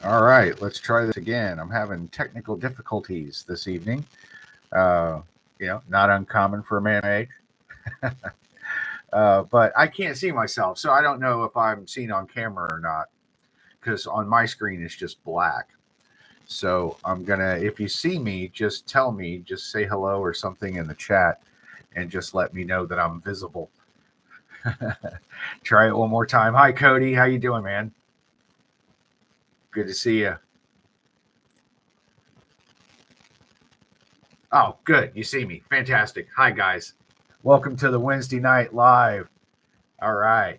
All right, let's try this again. I'm having technical difficulties this evening. Uh, not uncommon for a man age. But I can't see myself, so I don't know if I'm seen on camera or not, because on my screen it's just black. So I'm gonna, if you see me, just tell me, just say hello or something in the chat, and just let me know that I'm visible. Try it one more time. Hi, Cody. How you doing, man? Good to see you. Oh, good. You see me. Fantastic. Hi, guys. Welcome to the Wednesday night live. All right.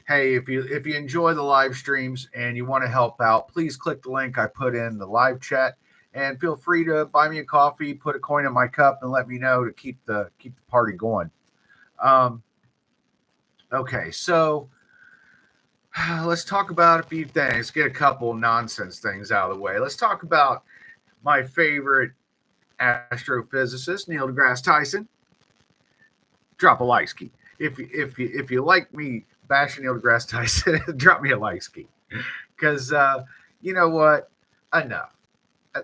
Hey, if you enjoy the live streams and you want to help out, please click the link I put in the live chat, and feel free to buy me a coffee, put a coin in my cup, and let me know to keep the party going. Um, okay, so let's talk about a few things. Get a couple nonsense things out of the way. Let's talk about my favorite astrophysicist, Neil deGrasse Tyson. Drop a like ski. If you like me bashing Neil deGrasse Tyson, drop me a like ski. Because you know what? Enough.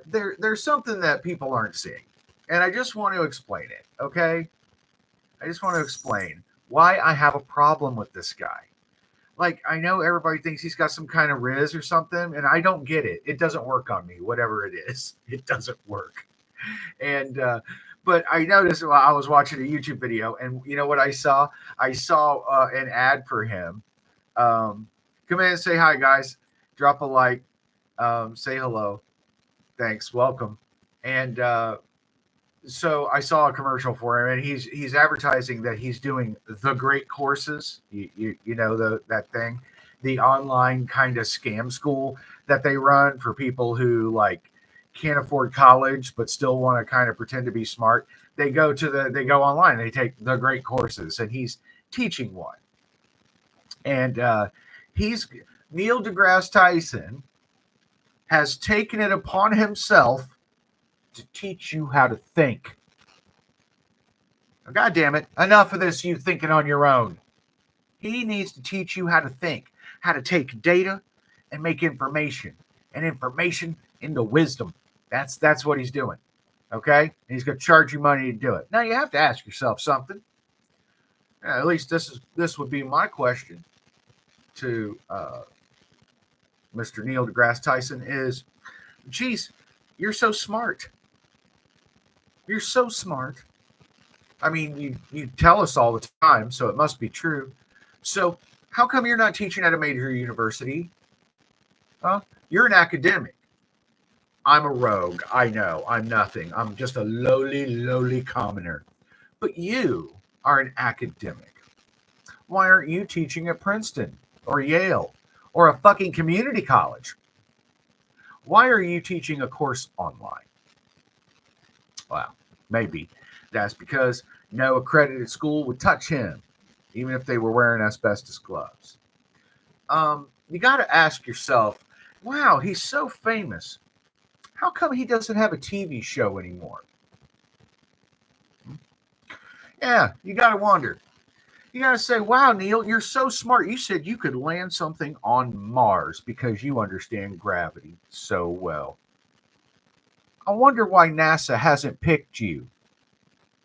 There's something that people aren't seeing, and I just want to explain it. Okay, I just want to explain why I have a problem with this guy. Like, I know everybody thinks he's got some kind of riz or something, and I don't get it. It doesn't work on me, whatever it is. It doesn't work. And but I noticed while I was watching a YouTube video, and you know what I saw? I saw an ad for him. Come in and say hi, guys. Drop a like. Say hello. Thanks. Welcome. And so I saw a commercial for him, and he's advertising that he's doing the great courses. You know that thing, the online kind of scam school that they run for people who like can't afford college but still want to kind of pretend to be smart. They go online. They take the great courses, and he's teaching one. And he's Neil deGrasse Tyson has taken it upon himself to teach you how to think. God damn it. Enough of this, you thinking on your own. He needs to teach you how to think, how to take data and make information, and information into wisdom. That's what he's doing. Okay? And he's going to charge you money to do it. Now, you have to ask yourself something. At least this would be my question to Mr. Neil deGrasse Tyson is, geez, you're so smart. You're so smart. I mean, you tell us all the time, so it must be true. So how come you're not teaching at a major university? Huh? You're an academic. I'm a rogue. I know. I'm nothing. I'm just a lowly commoner. But you are an academic. Why aren't you teaching at Princeton or Yale or a fucking community college? Why are you teaching a course online? Well, maybe that's because no accredited school would touch him, even if they were wearing asbestos gloves. You got to ask yourself, wow, he's so famous. How come he doesn't have a TV show anymore? Yeah, you got to wonder. You got to say, wow, Neil, you're so smart. You said you could land something on Mars because you understand gravity so well. I wonder why NASA hasn't picked you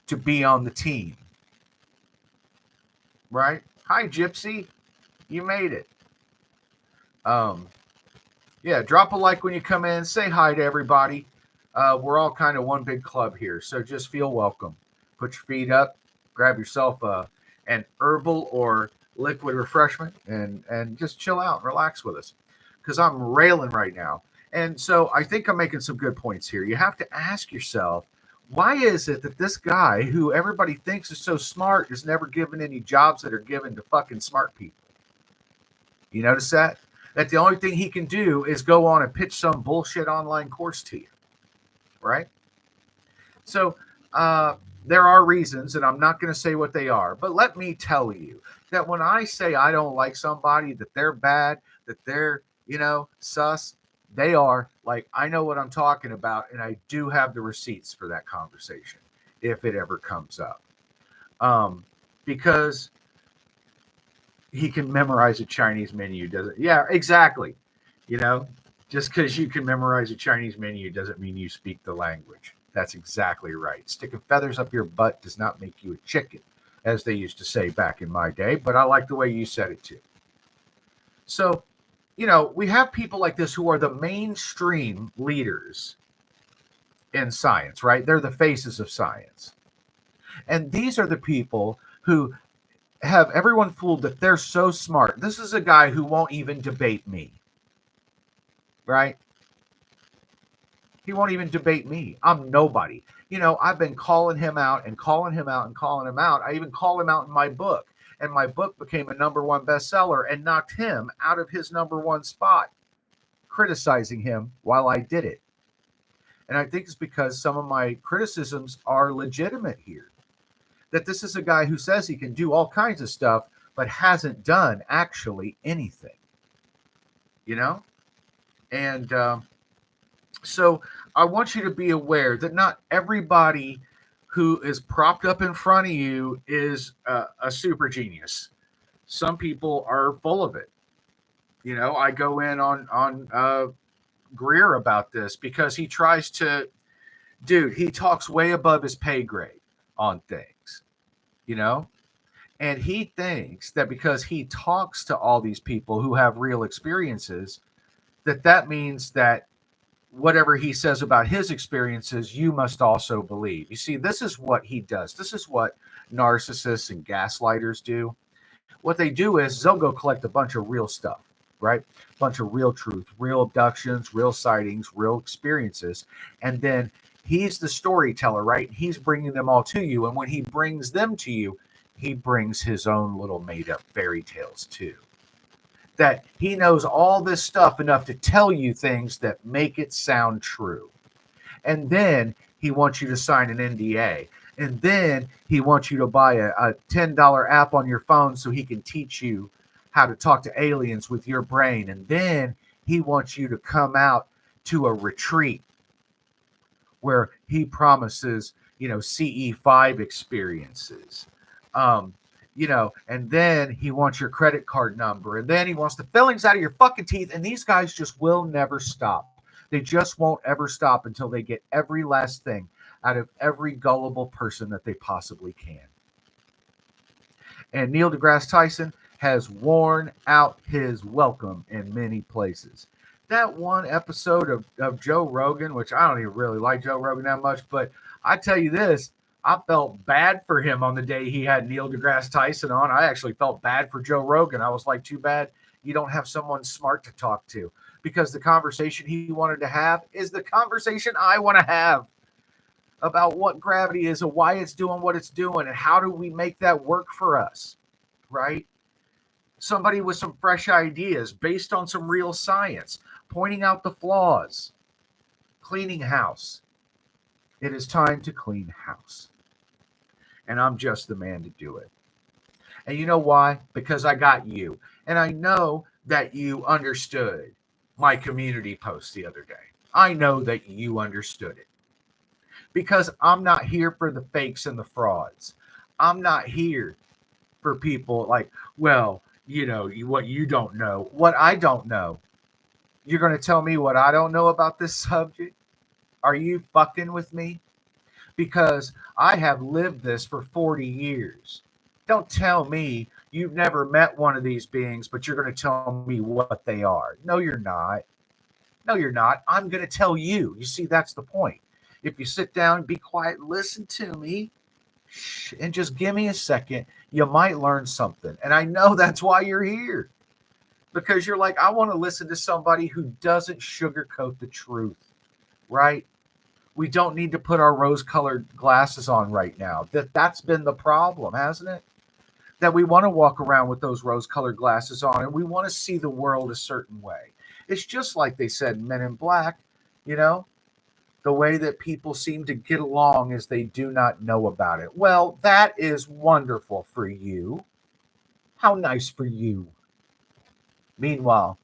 to be on the team. Right? Hi, Gypsy. You made it. Yeah, drop a like when you come in. Say hi to everybody. We're all kind of one big club here, so just feel welcome. Put your feet up, grab yourself an herbal or liquid refreshment, and just chill out and relax with us, because I'm railing right now. And so I think I'm making some good points here. You have to ask yourself, why is it that this guy, who everybody thinks is so smart, is never given any jobs that are given to fucking smart people? You notice that? That the only thing he can do is go on and pitch some bullshit online course to you, right? So there are reasons, and I'm not going to say what they are, but let me tell you that when I say I don't like somebody, that they're bad, that they're, sus, they are. Like, I know what I'm talking about, and I do have the receipts for that conversation if it ever comes up. Because he can memorize a Chinese menu, doesn't? Yeah, exactly. Just because you can memorize a Chinese menu doesn't mean you speak the language. That's exactly right. Sticking feathers up your butt does not make you a chicken, as they used to say back in my day, but I like the way you said it too. So, we have people like this who are the mainstream leaders in science, right? They're the faces of science. And these are the people who have everyone fooled that they're so smart. This is a guy who won't even debate me, right? He won't even debate me. I'm nobody. I've been calling him out and calling him out and calling him out. I even call him out in my book. And my book became a #1 bestseller and knocked him out of his #1 spot, criticizing him while I did it. And I think it's because some of my criticisms are legitimate here. That this is a guy who says he can do all kinds of stuff, but hasn't done actually anything. And so I want you to be aware that not everybody who is propped up in front of you is a super genius. Some people are full of it. I go in on Greer about this because he tries to, he talks way above his pay grade on things, and he thinks that because he talks to all these people who have real experiences, that means that whatever he says about his experiences, you must also believe. You see, this is what he does. This is what narcissists and gaslighters do. What they do is they'll go collect a bunch of real stuff, right? A bunch of real truth, real abductions, real sightings, real experiences. And then he's the storyteller, right? He's bringing them all to you. And when he brings them to you, he brings his own little made up fairy tales too. That he knows all this stuff enough to tell you things that make it sound true. And then he wants you to sign an NDA. And then he wants you to buy a $10 app on your phone so he can teach you how to talk to aliens with your brain. And then he wants you to come out to a retreat where he promises, CE5 experiences. And then he wants your credit card number, and then he wants the fillings out of your fucking teeth. And these guys just will never stop. They just won't ever stop until they get every last thing out of every gullible person that they possibly can. And Neil deGrasse Tyson has worn out his welcome in many places. That one episode of Joe Rogan, which I don't even really like Joe Rogan that much, but I tell you this, I felt bad for him on the day he had Neil deGrasse Tyson on. I actually felt bad for Joe Rogan. I was like, too bad you don't have someone smart to talk to, because the conversation he wanted to have is the conversation I want to have about what gravity is and why it's doing what it's doing and how do we make that work for us, right? Somebody with some fresh ideas based on some real science, pointing out the flaws, cleaning house. It is time to clean house. And I'm just the man to do it. And you know why? Because I got you. And I know that you understood my community post the other day. I know that you understood it. Because I'm not here for the fakes and the frauds. I'm not here for people like, well, what you don't know, what I don't know. You're going to tell me what I don't know about this subject? Are you fucking with me? Because I have lived this for 40 years. Don't tell me you've never met one of these beings, but you're going to tell me what they are. No, you're not. No, you're not. I'm going to tell you. You see, that's the point. If you sit down, be quiet, listen to me, and just give me a second, you might learn something. And I know that's why you're here. Because you're like, I want to listen to somebody who doesn't sugarcoat the truth, right? We don't need to put our rose-colored glasses on right now. That's been the problem, hasn't it? That we want to walk around with those rose-colored glasses on and we want to see the world a certain way. It's just like they said in Men in Black, the way that people seem to get along is they do not know about it. Well, that is wonderful for you. How nice for you. Meanwhile,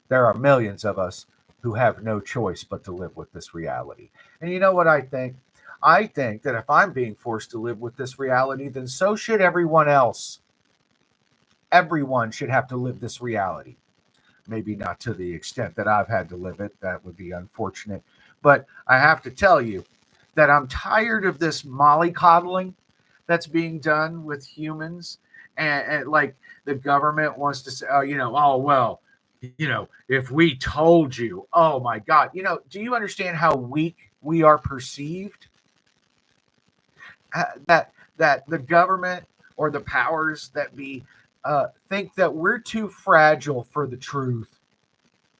there are millions of us who have no choice but to live with this reality. And you know what I think? I think that if I'm being forced to live with this reality, then so should everyone else. Everyone should have to live this reality. Maybe not to the extent that I've had to live it. That would be unfortunate. But I have to tell you that I'm tired of this mollycoddling that's being done with humans. And like the government wants to say, oh, oh, well, if we told you, oh my God, do you understand how weak we are perceived? That the government or the powers that be think that we're too fragile for the truth.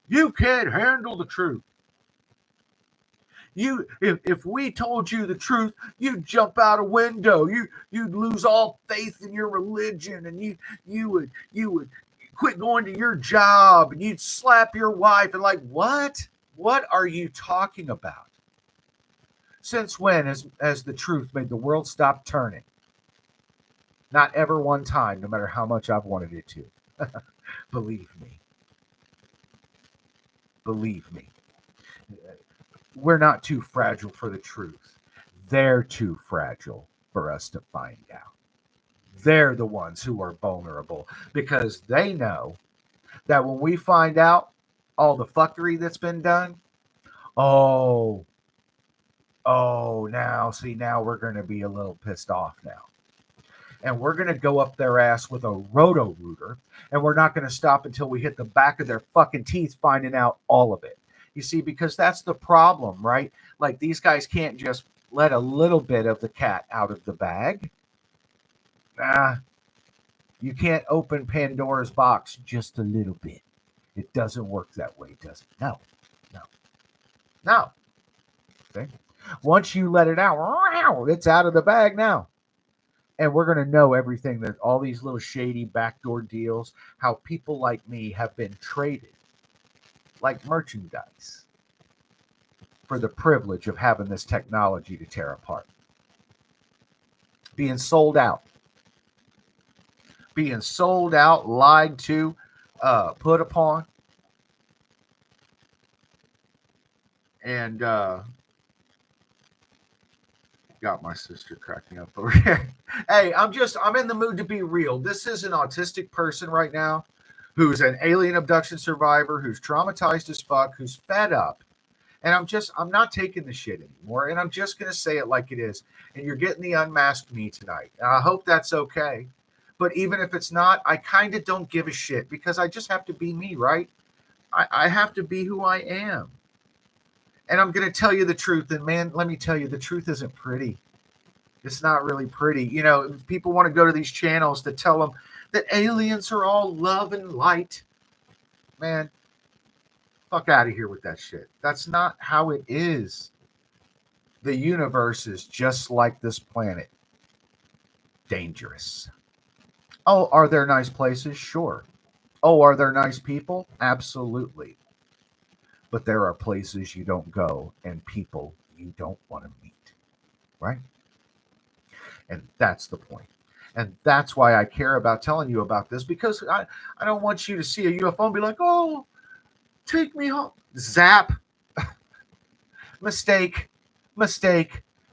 You can't handle the truth. If we told you the truth, you'd jump out a window. You'd lose all faith in your religion, and you would quit going to your job, and you'd slap your wife. And like, what are you talking about? Since when has the truth made the world stop turning? Not ever one time, no matter how much I've wanted it to. Believe me. We're not too fragile for the truth. They're too fragile for us to find out. They're the ones who are vulnerable because they know that when we find out all the fuckery that's been done, now we're going to be a little pissed off now. And we're going to go up their ass with a roto-rooter, and we're not going to stop until we hit the back of their fucking teeth finding out all of it. You see, because that's the problem, right? Like, these guys can't just let a little bit of the cat out of the bag. You can't open Pandora's box just a little bit. It doesn't work that way, does it? No. Okay? Once you let it out, it's out of the bag now. And we're going to know everything, that all these little shady backdoor deals, how people like me have been traded like merchandise for the privilege of having this technology to tear apart. Being sold out, lied to, put upon. And got my sister cracking up over here. Hey, I'm in the mood to be real. This is an autistic person right now who's an alien abduction survivor, who's traumatized as fuck, who's fed up. And I'm not taking the shit anymore. And I'm just going to say it like it is. And you're getting the unmasked me tonight. And I hope that's okay. But even if it's not, I kind of don't give a shit because I just have to be me, right? I have to be who I am. And I'm going to tell you the truth. And man, let me tell you, the truth isn't pretty. It's not really pretty. People want to go to these channels to tell them that aliens are all love and light. Man, fuck out of here with that shit. That's not how it is. The universe is just like this planet. Dangerous. Oh, are there nice places? Sure. Oh, are there nice people? Absolutely. But there are places you don't go and people you don't want to meet, right? And that's the point. And that's why I care about telling you about this, because I don't want you to see a UFO and be like, oh, take me home. Zap. Mistake,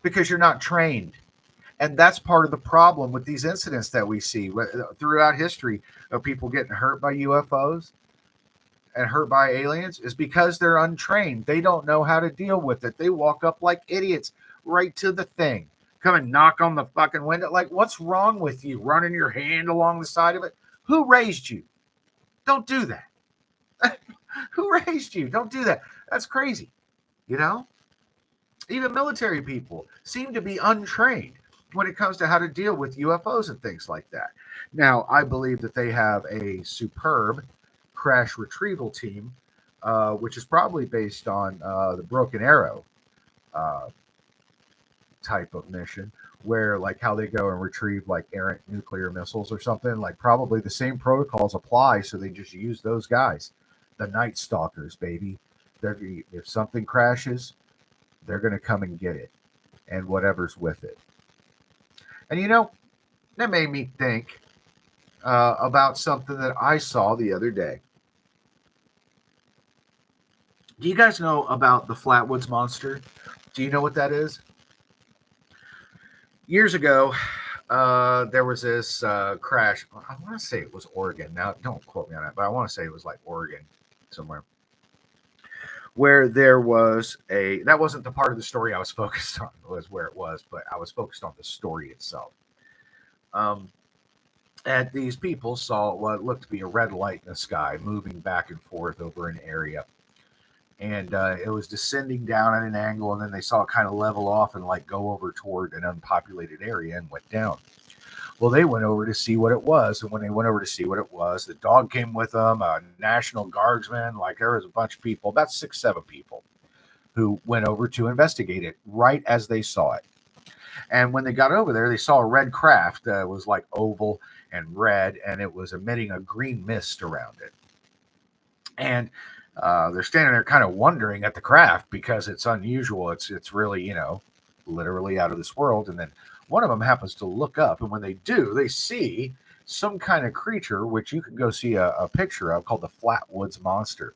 because you're not trained. And that's part of the problem with these incidents that we see throughout history of people getting hurt by UFOs and hurt by aliens is because they're untrained. They don't know how to deal with it. They walk up like idiots right to the thing. Come and knock on the fucking window. Like, what's wrong with you? Running your hand along the side of it? Who raised you? Don't do that. Who raised you? Don't do that. That's crazy. Even military people seem to be untrained when it comes to how to deal with UFOs and things like that. Now, I believe that they have a superb crash retrieval team, which is probably based on the Broken Arrow type of mission, where like how they go and retrieve like errant nuclear missiles or something. Like probably the same protocols apply, so they just use those guys, the Night Stalkers, baby. If something crashes, they're going to come and get it and whatever's with it. And that made me think about something that I saw the other day. Do you guys know about the Flatwoods Monster? Do you know what that is? Years ago, there was this crash. I want to say it was Oregon. Now, don't quote me on that, but I want to say it was like Oregon. somewhere, where there was that wasn't the part of the story I was focused on, was where it was, but I was focused on the story itself. And these people saw what looked to be a red light in the sky moving back and forth over an area. And it was descending down at an angle, and then they saw it kind of level off and like go over toward an unpopulated area and went down. Well, they went over to see what it was, and when they went over to see what it was, the dog came with them, a National Guardsman, like there was a bunch of people, about 6-7 people, who went over to investigate it right as they saw it. And when they got over there, they saw a red craft that was like oval and red, and it was emitting a green mist around it. And they're standing there kind of wondering at the craft because it's unusual. It's really, literally out of this world. And then one of them happens to look up, and when they do, they see some kind of creature, which you can go see a picture of, called the Flatwoods Monster.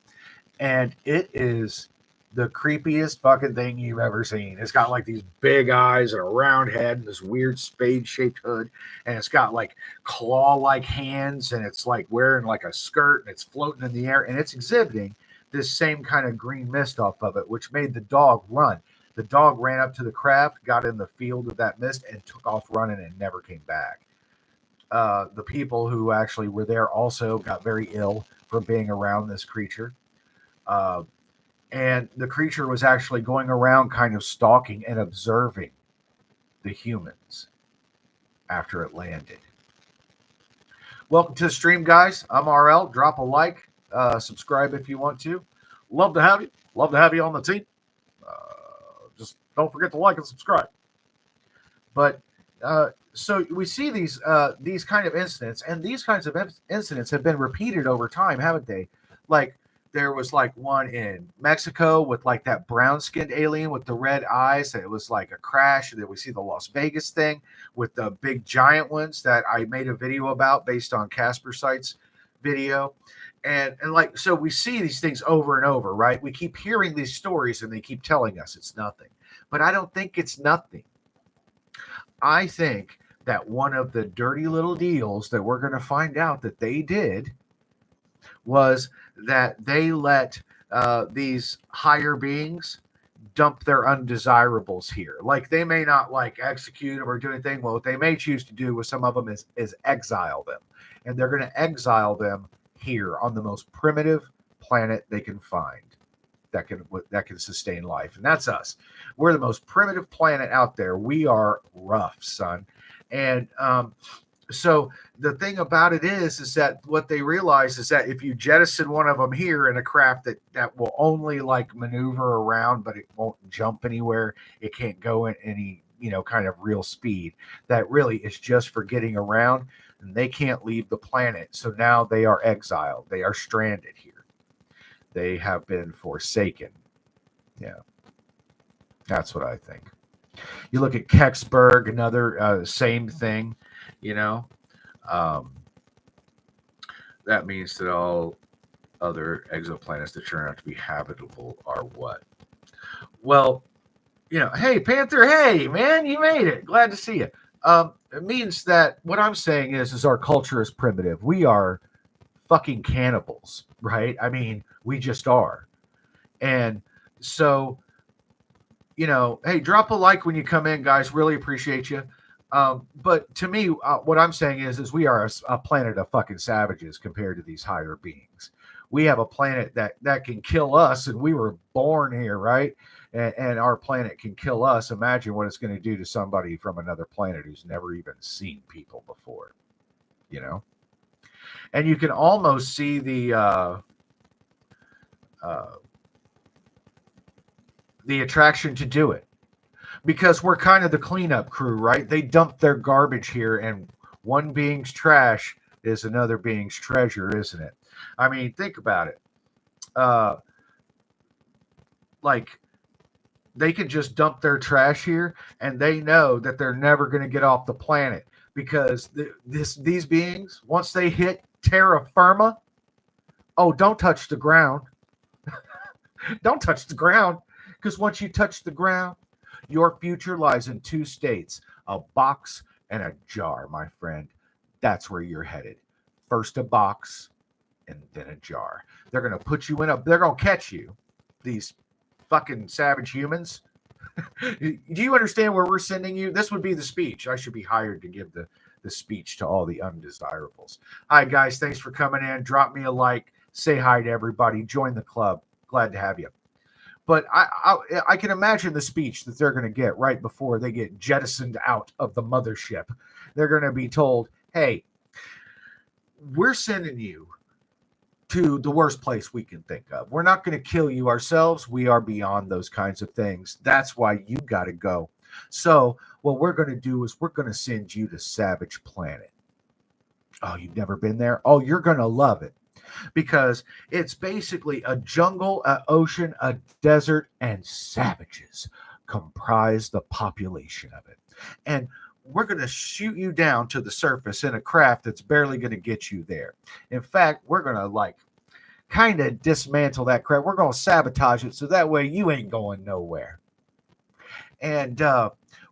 And it is the creepiest fucking thing you've ever seen. It's got like these big eyes and a round head and this weird spade-shaped hood, and it's got like claw-like hands, and it's like wearing like a skirt, and it's floating in the air, and it's exhibiting this same kind of green mist off of it, which made the dog run. The dog ran up to the craft, got in the field of that mist, and took off running and never came back. The people who actually were there also got very ill from being around this creature. And the creature was actually going around kind of stalking and observing the humans after it landed. Welcome to the stream, guys. I'm RL. Drop a like, subscribe if you want to. Love to have you. Love to have you on the team. Just don't forget to like and subscribe. But so we see these kind of incidents, and these kinds of incidents have been repeated over time, haven't they? Like, there was like one in Mexico with like that brown-skinned alien with the red eyes. It was like a crash. And then we see the Las Vegas thing with the big giant ones that I made a video about based on Casper Sight's video. And like, so we see these things over and over, right? We keep hearing these stories and they keep telling us it's nothing. But I don't think it's nothing. I think that one of the dirty little deals that we're going to find out that they did was that they let these higher beings dump their undesirables here. Like, they may not like execute them or do anything. Well, what they may choose to do with some of them is exile them. And they're going to exile them here on the most primitive planet they can find that can sustain life. And that's us. We're the most primitive planet out there. We are rough, son. And so the thing about it is that what they realize is that if you jettison one of them here in a craft that will only like maneuver around, but it won't jump anywhere, it can't go in any, kind of real speed, that really is just for getting around, and they can't leave the planet. So now they are exiled. They are stranded here. They have been forsaken. Yeah. That's what I think. You look at Kecksburg, another same thing, that means that all other exoplanets that turn out to be habitable are what? Well, hey, Panther, hey, man, you made it. Glad to see you. It means that what I'm saying is our culture is primitive. We are fucking cannibals, right? I mean, we just are. And so, hey, drop a like when you come in, guys. Really appreciate you. But to me, what I'm saying is we are a planet of fucking savages compared to these higher beings. We have a planet that can kill us, and we were born here, right? And our planet can kill us. Imagine what it's going to do to somebody from another planet who's never even seen people before, And you can almost see the attraction to do it, because we're kind of the cleanup crew, right? They dump their garbage here, and one being's trash is another being's treasure, isn't it? I mean, think about it. Like, they can just dump their trash here, and they know that they're never going to get off the planet, because these beings, once they hit terra firma, don't touch the ground. Don't touch the ground, because once you touch the ground, your future lies in two states, a box and a jar, my friend. That's where you're headed. First a box, and then a jar. They're going to put you in they're going to catch you, these fucking savage humans. Do you understand where we're sending you? This would be the speech. I should be hired to give the speech to all the undesirables. Hi, guys. Thanks for coming in. Drop me a like. Say hi to everybody. Join the club. Glad to have you. But I can imagine the speech that they're going to get right before they get jettisoned out of the mothership. They're going to be told, hey, we're sending you to the worst place we can think of. We're not going to kill you ourselves. We are beyond those kinds of things. That's why you got to go. So what we're going to do is we're going to send you to Savage Planet. Oh, you've never been there? Oh, you're going to love it. Because it's basically a jungle, an ocean, a desert, and savages comprise the population of it. And we're going to shoot you down to the surface in a craft that's barely going to get you there. In fact, we're going to kind of dismantle that craft. We're going to sabotage it so that way you ain't going nowhere. And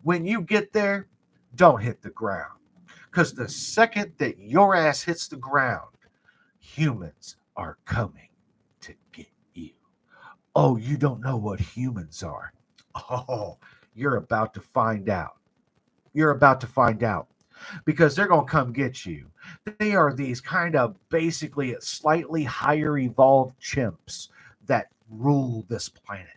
when you get there, don't hit the ground. Because the second that your ass hits the ground, humans are coming to get you. Oh, you don't know what humans are. Oh, you're about to find out. You're about to find out because they're going to come get you. They are these kind of basically slightly higher evolved chimps that rule this planet.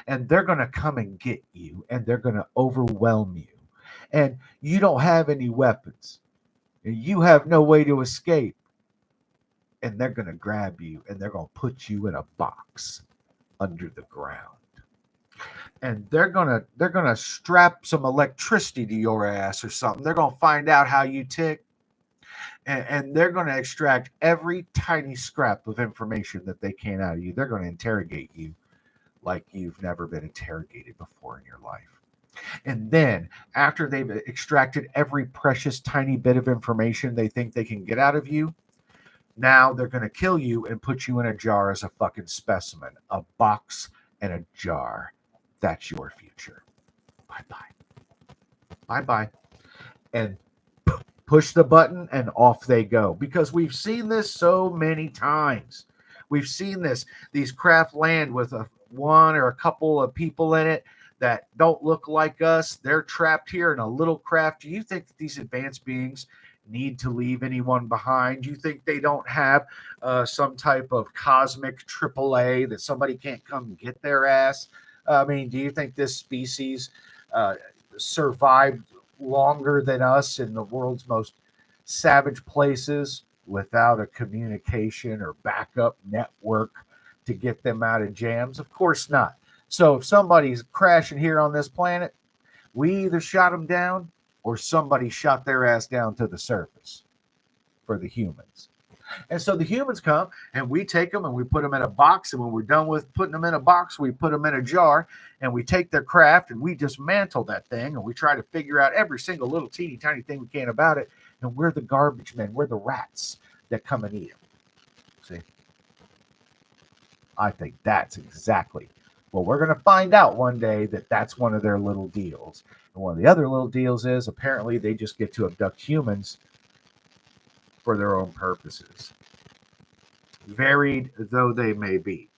And they're going to come and get you and they're going to overwhelm you. And you don't have any weapons. You have no way to escape. And they're going to grab you and they're going to put you in a box under the ground. And they're going to strap some electricity to your ass or something. They're going to find out how you tick. And they're going to extract every tiny scrap of information that they can out of you. They're going to interrogate you like you've never been interrogated before in your life. And then after they've extracted every precious tiny bit of information they think they can get out of you, now they're going to kill you and put you in a jar as a fucking specimen. A box and a jar. That's your future. Bye-bye. Bye-bye. And push the button and off they go. Because we've seen this so many times. We've seen this. These craft land with one or a couple of people in it that don't look like us. They're trapped here in a little craft. Do you think that these advanced beings need to leave anyone behind? You think they don't have some type of cosmic AAA that somebody can't come get their ass? I mean, do you think this species survived longer than us in the world's most savage places without a communication or backup network to get them out of jams? Of course not. So if somebody's crashing here on this planet, we either shot them down or somebody shot their ass down to the surface for the humans. And so the humans come and we take them and we put them in a box. And when we're done with putting them in a box, we put them in a jar and we take their craft and we dismantle that thing and we try to figure out every single little teeny tiny thing we can about it. And we're the garbage men. We're the rats that come and eat them. See? I think that's exactly. Well, we're going to find out one day that that's one of their little deals. And one of the other little deals is apparently they just get to abduct humans for their own purposes, varied though they may be.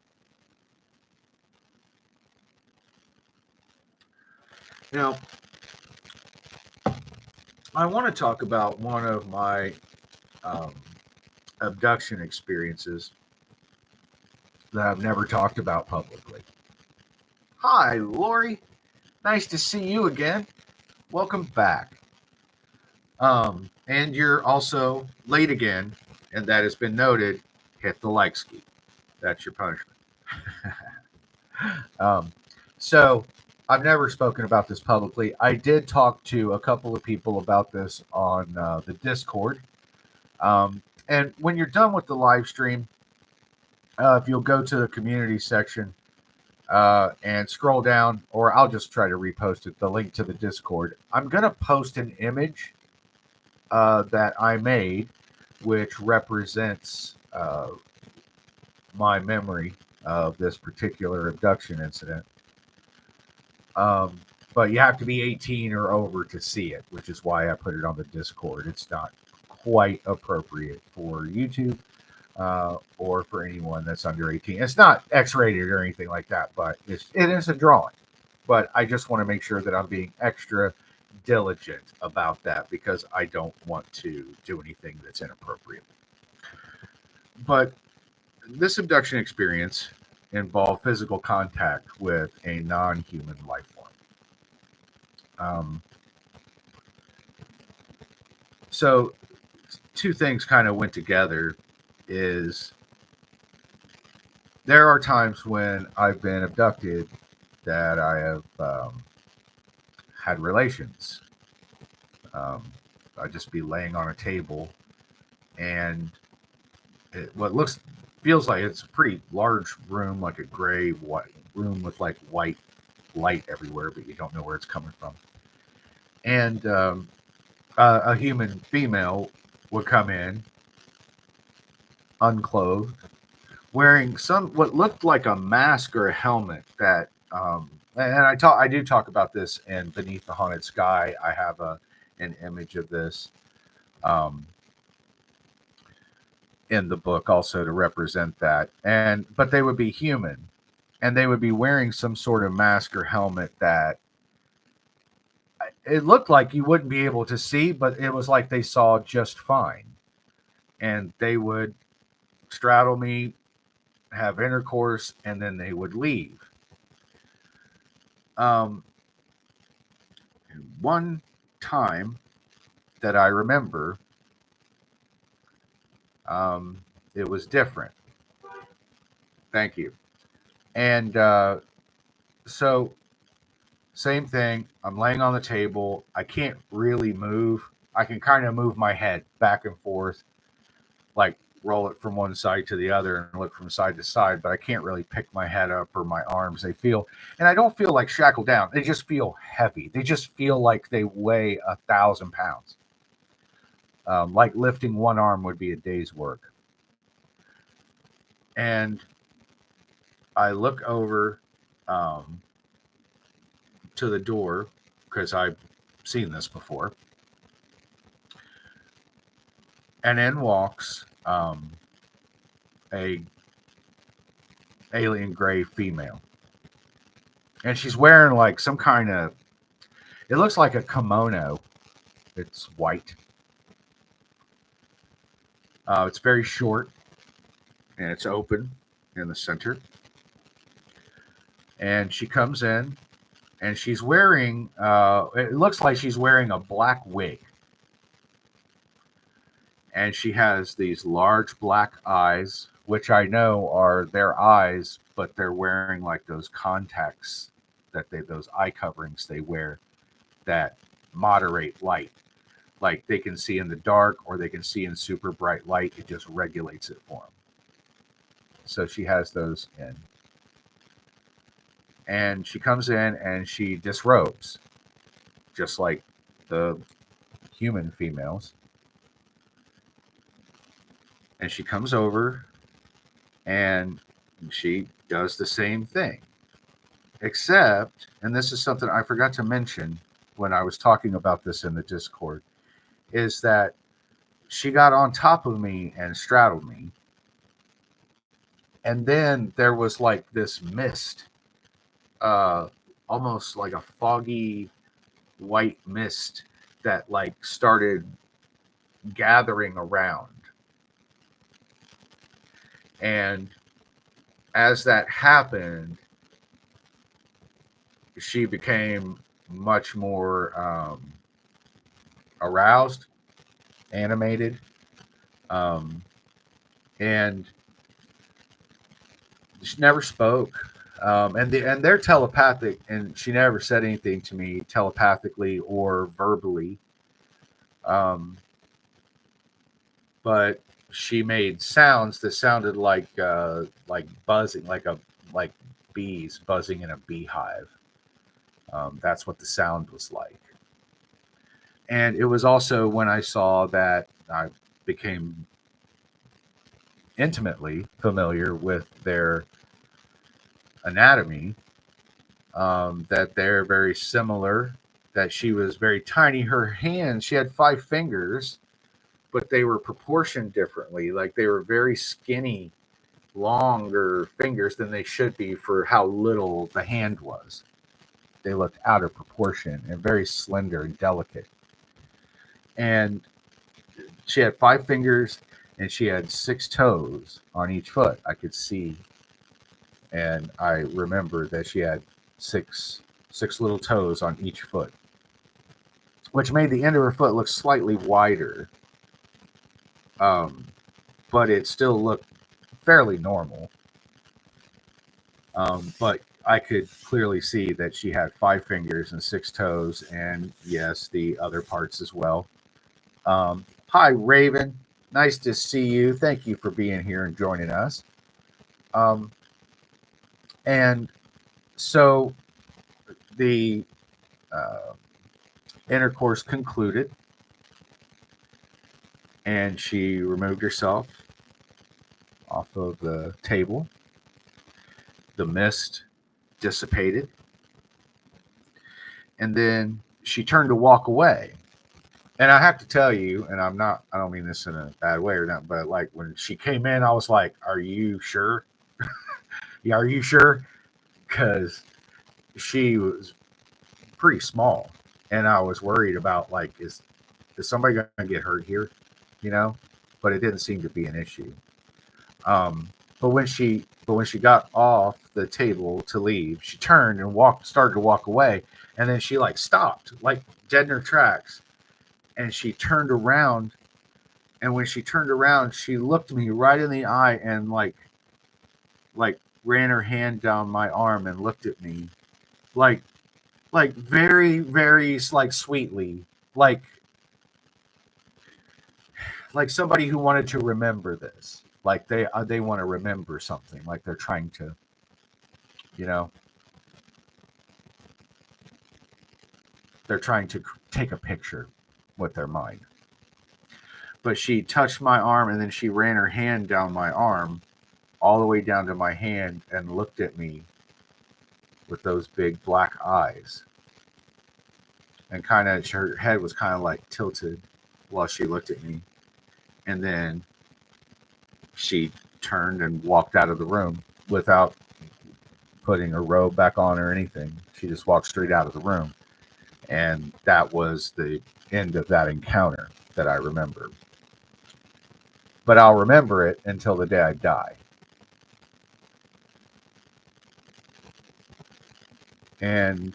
Now, I want to talk about one of my abduction experiences that I've never talked about publicly. Hi, Lori. Nice to see you again. Welcome back. And you're also late again, and that has been noted. Hit the like ski. That's your punishment. So I've never spoken about this publicly. I did talk to a couple of people about this on the Discord. And when you're done with the live stream, if you'll go to the community section and scroll down, or I'll just try to repost it, the link to the Discord. I'm going to post an image that I made, which represents my memory of this particular abduction incident. But you have to be 18 or over to see it, which is why I put it on the Discord. It's not quite appropriate for YouTube or for anyone that's under 18. It's not X-rated or anything like that, but it is a drawing. But I just want to make sure that I'm being extra diligent about that because I don't want to do anything that's inappropriate. But this abduction experience involved physical contact with a non-human life form. So two things kind of went together. Is there are times when I've been abducted that I have had relations. I'd just be laying on a table, and feels like it's a pretty large room, like a gray white room with like white light everywhere, but you don't know where it's coming from. And a human female would come in, unclothed, wearing what looked like a mask or a helmet that and I do talk about this in Beneath the Haunted Sky. I have an image of this in the book also to represent that. But they would be human, and they would be wearing some sort of mask or helmet that it looked like you wouldn't be able to see, but it was like they saw just fine. And they would straddle me, have intercourse, and then they would leave. One time that I remember, it was different. Thank you. And so, same thing. I'm laying on the table. I can't really move. I can kind of move my head back and forth, like roll it from one side to the other and look from side to side, but I can't really pick my head up or my arms. They feel, and I don't feel like shackled down. They just feel heavy. They just feel like they weigh 1,000 pounds. Like lifting one arm would be a day's work. And I look over to the door because I've seen this before. And in walks a alien gray female. And she's wearing like some kind of, it looks like a kimono. It's white. It's very short and it's open in the center. And she comes in and she's wearing, it looks like she's wearing a black wig. And she has these large black eyes, which I know are their eyes, but they're wearing like those contacts those eye coverings they wear that moderate light. Like they can see in the dark or they can see in super bright light. It just regulates it for them. So she has those in. And she comes in and she disrobes, just like the human females. And she comes over and she does the same thing. Except, and this is something I forgot to mention when I was talking about this in the Discord, is that she got on top of me and straddled me. And then there was like this mist, almost like a foggy white mist that like started gathering around. And as that happened, she became much more aroused, animated, and she never spoke. And they're telepathic, and she never said anything to me telepathically or verbally. But she made sounds that sounded like buzzing, like bees buzzing in a beehive. That's what the sound was like. And it was also when I saw that I became intimately familiar with their anatomy, that they're very similar, that she was very tiny. Her hands, she had 5 fingers, but they were proportioned differently. Like they were very skinny, longer fingers than they should be for how little the hand was. They looked out of proportion and very slender and delicate. And she had 5 fingers and she had 6 toes on each foot. I could see, and I remember that she had six little toes on each foot, which made the end of her foot look slightly wider. But it still looked fairly normal. But I could clearly see that she had 5 fingers and 6 toes, and yes, the other parts as well. Hi, Raven. Nice to see you. Thank you for being here and joining us. And so the intercourse concluded, and she removed herself off of the table. The mist dissipated, and then she turned to walk away. And I have to tell you, and I don't mean this in a bad way or not, but like when she came in, I was like, are you sure? Yeah, are you sure? Because she was pretty small, and I was worried about like, is somebody going to get hurt here? You know, but it didn't seem to be an issue. But when she got off the table to leave, she turned and started to walk away, and then she like stopped, like dead in her tracks, and she turned around. And when she turned around, she looked me right in the eye and like ran her hand down my arm and looked at me, like very, very like sweetly, like somebody who wanted to remember this. Like they want to remember something, like they're trying to, you know, they're trying to take a picture with their mind. But she touched my arm, and then she ran her hand down my arm all the way down to my hand and looked at me with those big black eyes. And kind of her head was kind of like tilted while she looked at me. And then she turned and walked out of the room without putting her robe back on or anything. She just walked straight out of the room. And that was the end of that encounter that I remember. But I'll remember it until the day I die. And,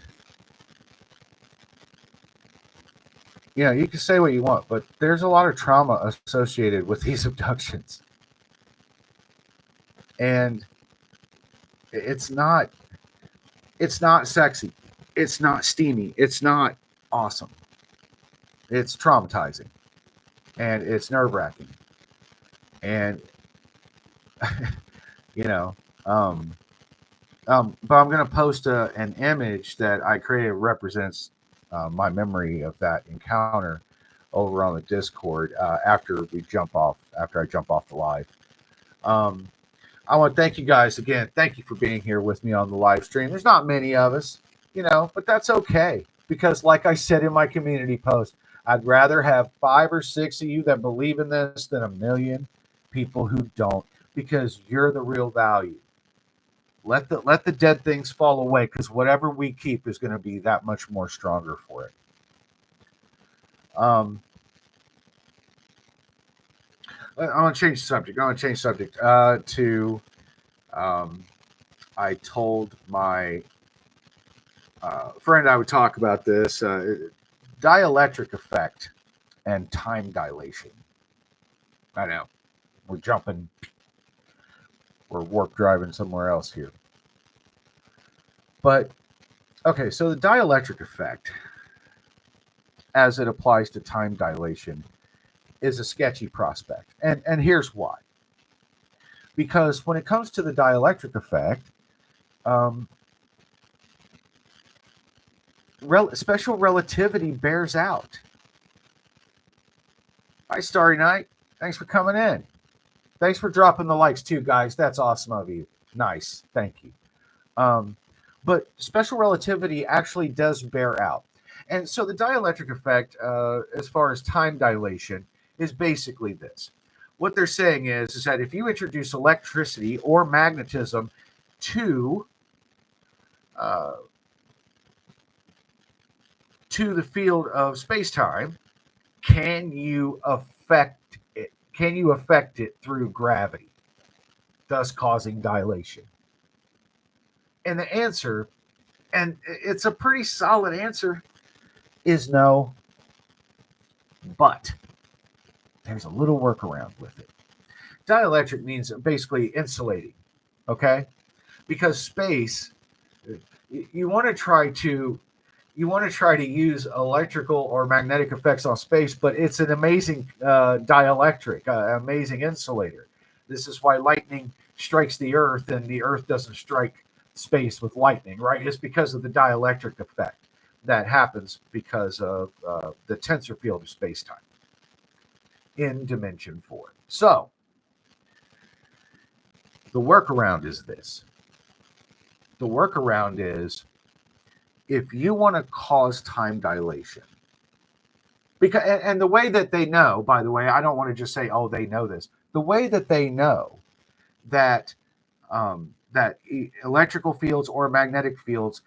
you know, you can say what you want, but there's a lot of trauma associated with these abductions. And it's not sexy. It's not steamy. It's not awesome. It's traumatizing. And it's nerve-wracking. And, you know, but I'm going to post an image that I created represents my memory of that encounter over on the Discord after I jump off the live. I want to thank you guys again. Thank you for being here with me on the live stream. There's not many of us, you know, but that's okay. Because like I said in my community post, I'd rather have 5 or 6 of you that believe in this than a million people who don't, because you're the real value. Let the dead things fall away, because whatever we keep is going to be that much more stronger for it. I want to change the subject. I told my friend I would talk about this dielectric effect and time dilation. I know we're warp driving somewhere else here. But okay, so the dielectric effect, as it applies to time dilation, is a sketchy prospect. And here's why. Because when it comes to the dielectric effect, special relativity bears out. Hi, Starry Night. Thanks for coming in. Thanks for dropping the likes too, guys. That's awesome of you. Nice. Thank you. But special relativity actually does bear out. And so the dielectric effect, as far as time dilation, is basically this. What they're saying is that if you introduce electricity or magnetism to the field of space-time, can you affect it? Can you affect it through gravity, thus causing dilation? And the answer, and it's a pretty solid answer, is no, but there's a little workaround with it. Dielectric means basically insulating, okay? Because space, you want to try to use electrical or magnetic effects on space, but it's an amazing dielectric, amazing insulator. This is why lightning strikes the Earth and the Earth doesn't strike space with lightning, right? It's because of the dielectric effect that happens because of the tensor field of space-time in dimension 4. So the workaround is this. The workaround is, if you want to cause time dilation, because and the way that they know, by the way, I don't want to just say, oh, they know this. The way that they know that electrical fields or magnetic fields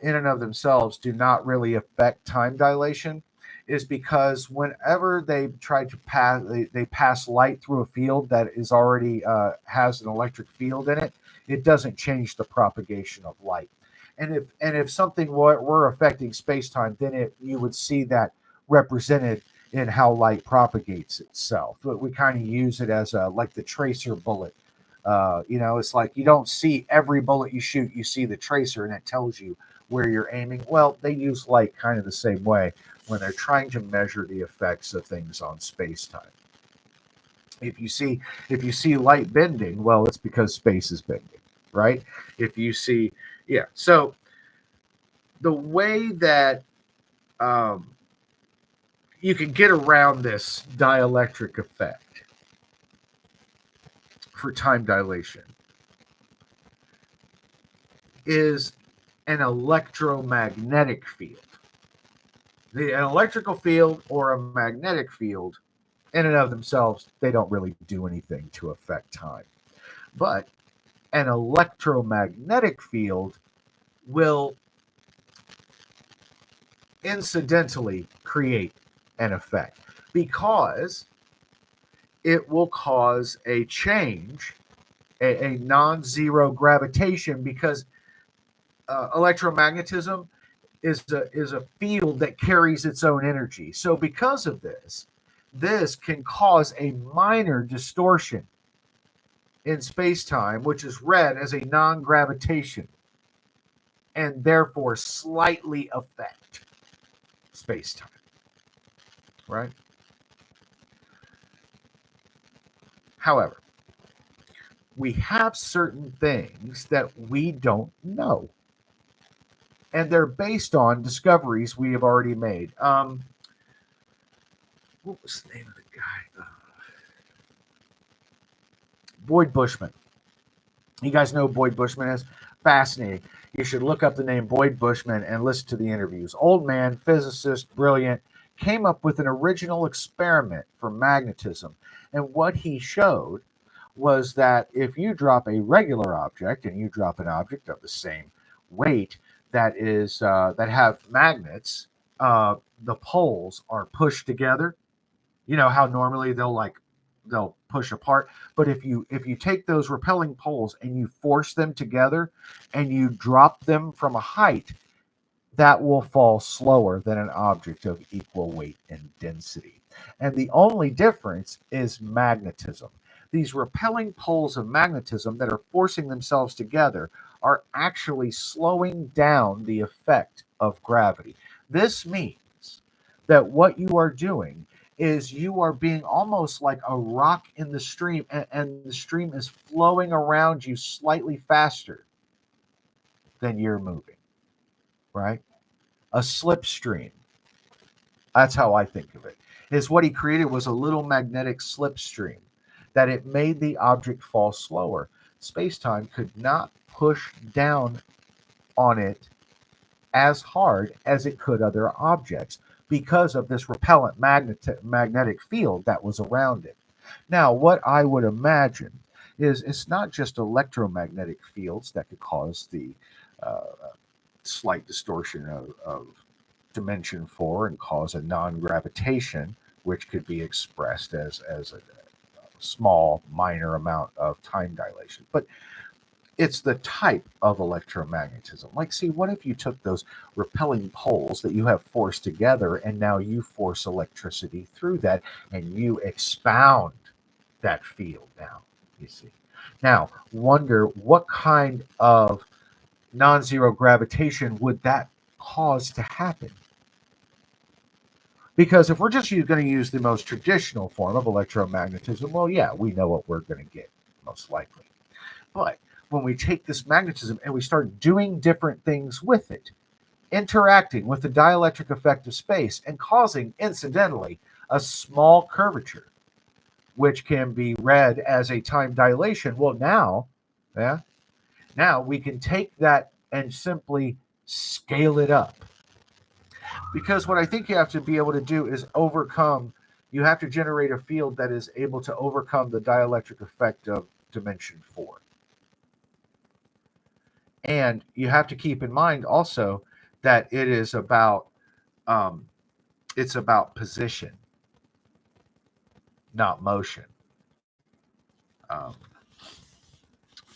in and of themselves do not really affect time dilation is because whenever they try to pass, they pass light through a field that is already has an electric field in it, it doesn't change the propagation of light. And if something were affecting space-time, then you would see that represented in how light propagates itself. But we kind of use it as like the tracer bullet. It's like you don't see every bullet you shoot, you see the tracer, and it tells you where you're aiming. Well, they use light kind of the same way when they're trying to measure the effects of things on space-time. If you see light bending, well, it's because space is bending, right? If you see, yeah. So the way that you can get around this dielectric effect for time dilation is an electromagnetic field. An electrical field or a magnetic field, in and of themselves, they don't really do anything to affect time. But an electromagnetic field will incidentally create an effect because it will cause a change, a non-zero gravitation, because electromagnetism is a field that carries its own energy. So because of this can cause a minor distortion in space-time, which is read as a non-gravitation, and therefore slightly affect space-time, right? However, we have certain things that we don't know, and they're based on discoveries we have already made. What was the name of the guy? Boyd Bushman. You guys know who Boyd Bushman is? Fascinating. You should look up the name Boyd Bushman and listen to the interviews. Old man, physicist, brilliant, came up with an original experiment for magnetism. And what he showed was that if you drop a regular object and you drop an object of the same weight that have magnets, the poles are pushed together. You know how normally they'll push apart, but if you take those repelling poles and you force them together and you drop them from a height, that will fall slower than an object of equal weight and density. And the only difference is magnetism. These repelling poles of magnetism that are forcing themselves together are actually slowing down the effect of gravity. This means that what you are doing is you are being almost like a rock in the stream, and the stream is flowing around you slightly faster than you're moving, right? A slipstream. That's how I think of it. Is what he created was a little magnetic slipstream that it made the object fall slower. Space-time could not push down on it as hard as it could other objects. because of this repellent magnetic field that was around it. Now, what I would imagine is it's not just electromagnetic fields that could cause the uh, slight distortion of dimension 4 and cause a non-gravitation, which could be expressed as a small, minor amount of time dilation. But it's the type of electromagnetism. Like, see, what if you took those repelling poles that you have forced together and now you force electricity through that and you expound that field now, you see? Now, wonder what kind of non-zero gravitation would that cause to happen? Because if we're just going to use the most traditional form of electromagnetism, well, yeah, we know what we're going to get, most likely. But when we take this magnetism and we start doing different things with it, interacting with the dielectric effect of space and causing, incidentally, a small curvature, which can be read as a time dilation. Well, now we can take that and simply scale it up. Because what I think you have to be able to do is you have to generate a field that is able to overcome the dielectric effect of dimension 4. And you have to keep in mind also that it's about position, not motion.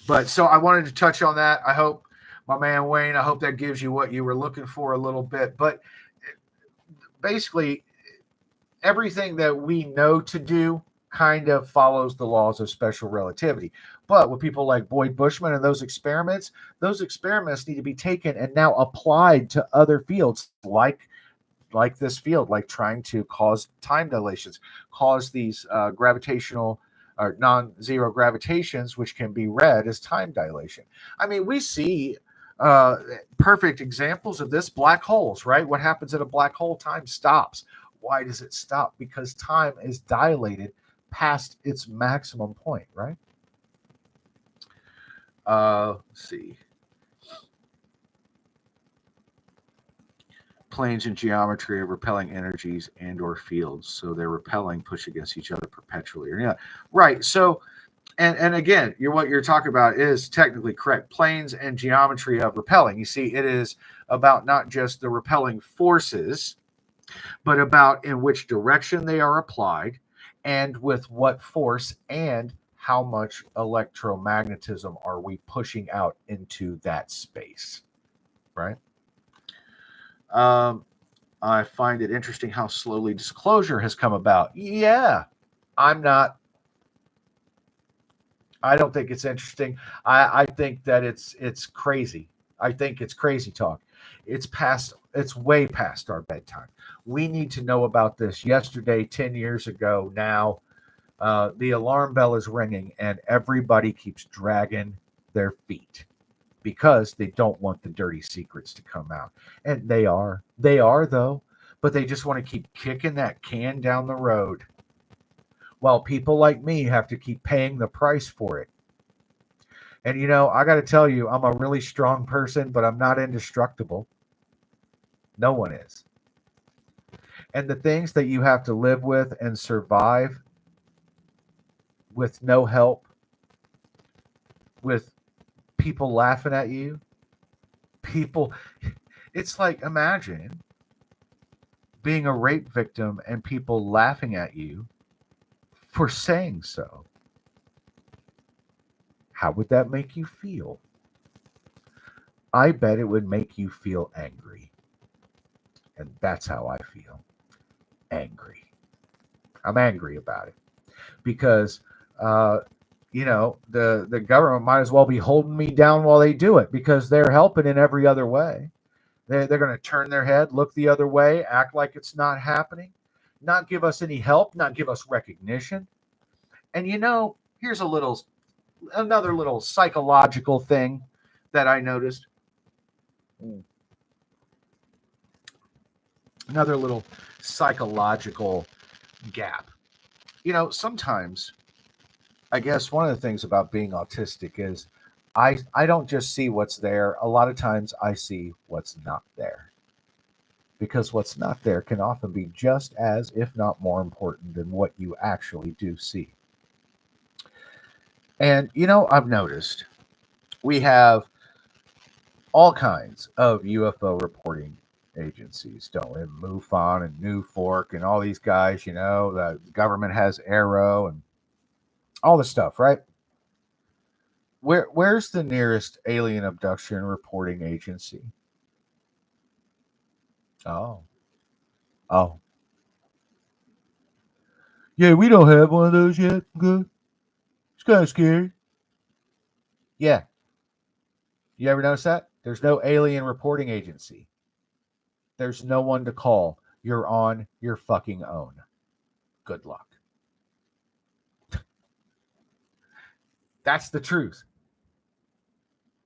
But so I wanted to touch on that. I hope, my man Wayne, I hope that gives you what you were looking for a little bit. But basically, everything that we know to do kind of follows the laws of special relativity. But with people like Boyd Bushman and those experiments need to be taken and now applied to other fields like this field, like trying to cause time dilations, cause these gravitational or non-zero gravitations, which can be read as time dilation. I mean, we see perfect examples of this. Black holes, right? What happens at a black hole? Time stops. Why does it stop? Because time is dilated past its maximum point, right? Let's see. Planes in geometry are repelling energies and or fields, so they're repelling, push against each other perpetually. Yeah, right. So, and again, what you're talking about is technically correct. Planes and geometry of repelling. You see, it is about not just the repelling forces, but about in which direction they are applied, and with what force and how much electromagnetism are we pushing out into that space, right? I find it interesting how slowly disclosure has come about. Yeah, I don't think it's interesting. I think that it's crazy. I think it's crazy talk. It's way past our bedtime. We need to know about this yesterday, 10 years ago now. The alarm bell is ringing and everybody keeps dragging their feet because they don't want the dirty secrets to come out. And they are though, but they just want to keep kicking that can down the road. While people like me have to keep paying the price for it. And I got to tell you, I'm a really strong person, but I'm not indestructible. No one is. And the things that you have to live with and survive with no help, with people laughing at you, it's like, imagine being a rape victim and people laughing at you for saying so. How would that make you feel? I bet it would make you feel angry. And that's how I feel. Angry. I'm angry about it. Because, the government might as well be holding me down while they do it because they're helping in every other way. They're going to turn their head, look the other way, act like it's not happening, not give us any help, not give us recognition. And here's another little psychological thing that I noticed. Another little psychological gap. Sometimes, I guess one of the things about being autistic is I don't just see what's there. A lot of times I see what's not there. because what's not there can often be just as, if not more important than what you actually do see. And, I've noticed we have all kinds of UFO reporting agencies, don't we? MUFON and New Fork and all these guys, the government has Arrow and all this stuff, right? Where's the nearest alien abduction reporting agency? Oh. Yeah, we don't have one of those yet. Good. It's kind of scary. Yeah. You ever notice that? There's no alien reporting agency. There's no one to call. You're on your fucking own. Good luck. That's the truth.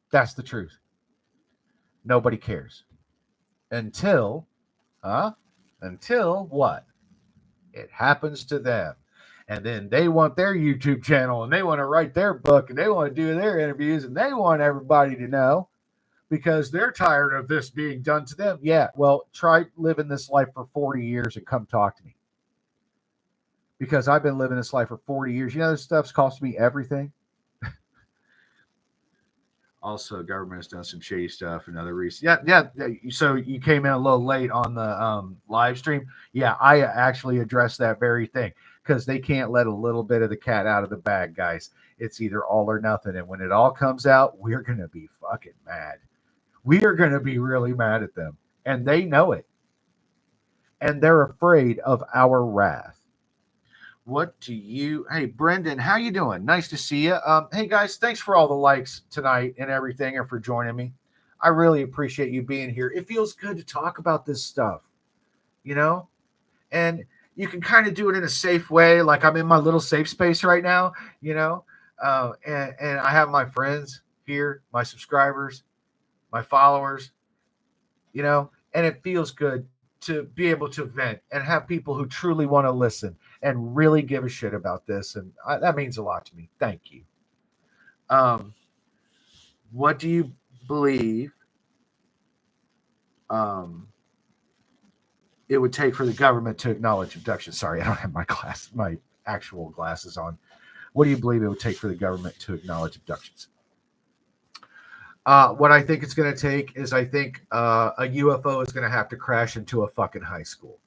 That's the truth. Nobody cares. Until what? It happens to them. And then they want their YouTube channel and they want to write their book and they want to do their interviews and they want everybody to know because they're tired of this being done to them. Yeah, well, try living this life for 40 years and come talk to me. Because I've been living this life for 40 years. This stuff's cost me everything. Also, government has done some shady stuff and other reasons. Yeah. So you came in a little late on the live stream. Yeah, I actually addressed that very thing because they can't let a little bit of the cat out of the bag, guys. It's either all or nothing. And when it all comes out, we're going to be fucking mad. We are going to be really mad at them. And they know it. And they're afraid of our wrath. Hey, Brendan, how you doing? Nice to see you. Hey, guys, thanks for all the likes tonight and everything and for joining me. I really appreciate you being here. It feels good to talk about this stuff, and you can kind of do it in a safe way. Like I'm in my little safe space right now, and I have my friends here, my subscribers, my followers, and it feels good to be able to vent and have people who truly want to listen and really give a shit about this. And that means a lot to me. Thank you. What do you believe it would take for the government to acknowledge abductions? Sorry, I don't have my actual glasses on. What do you believe it would take for the government to acknowledge abductions? What I think it's going to take is I think a UFO is going to have to crash into a fucking high school.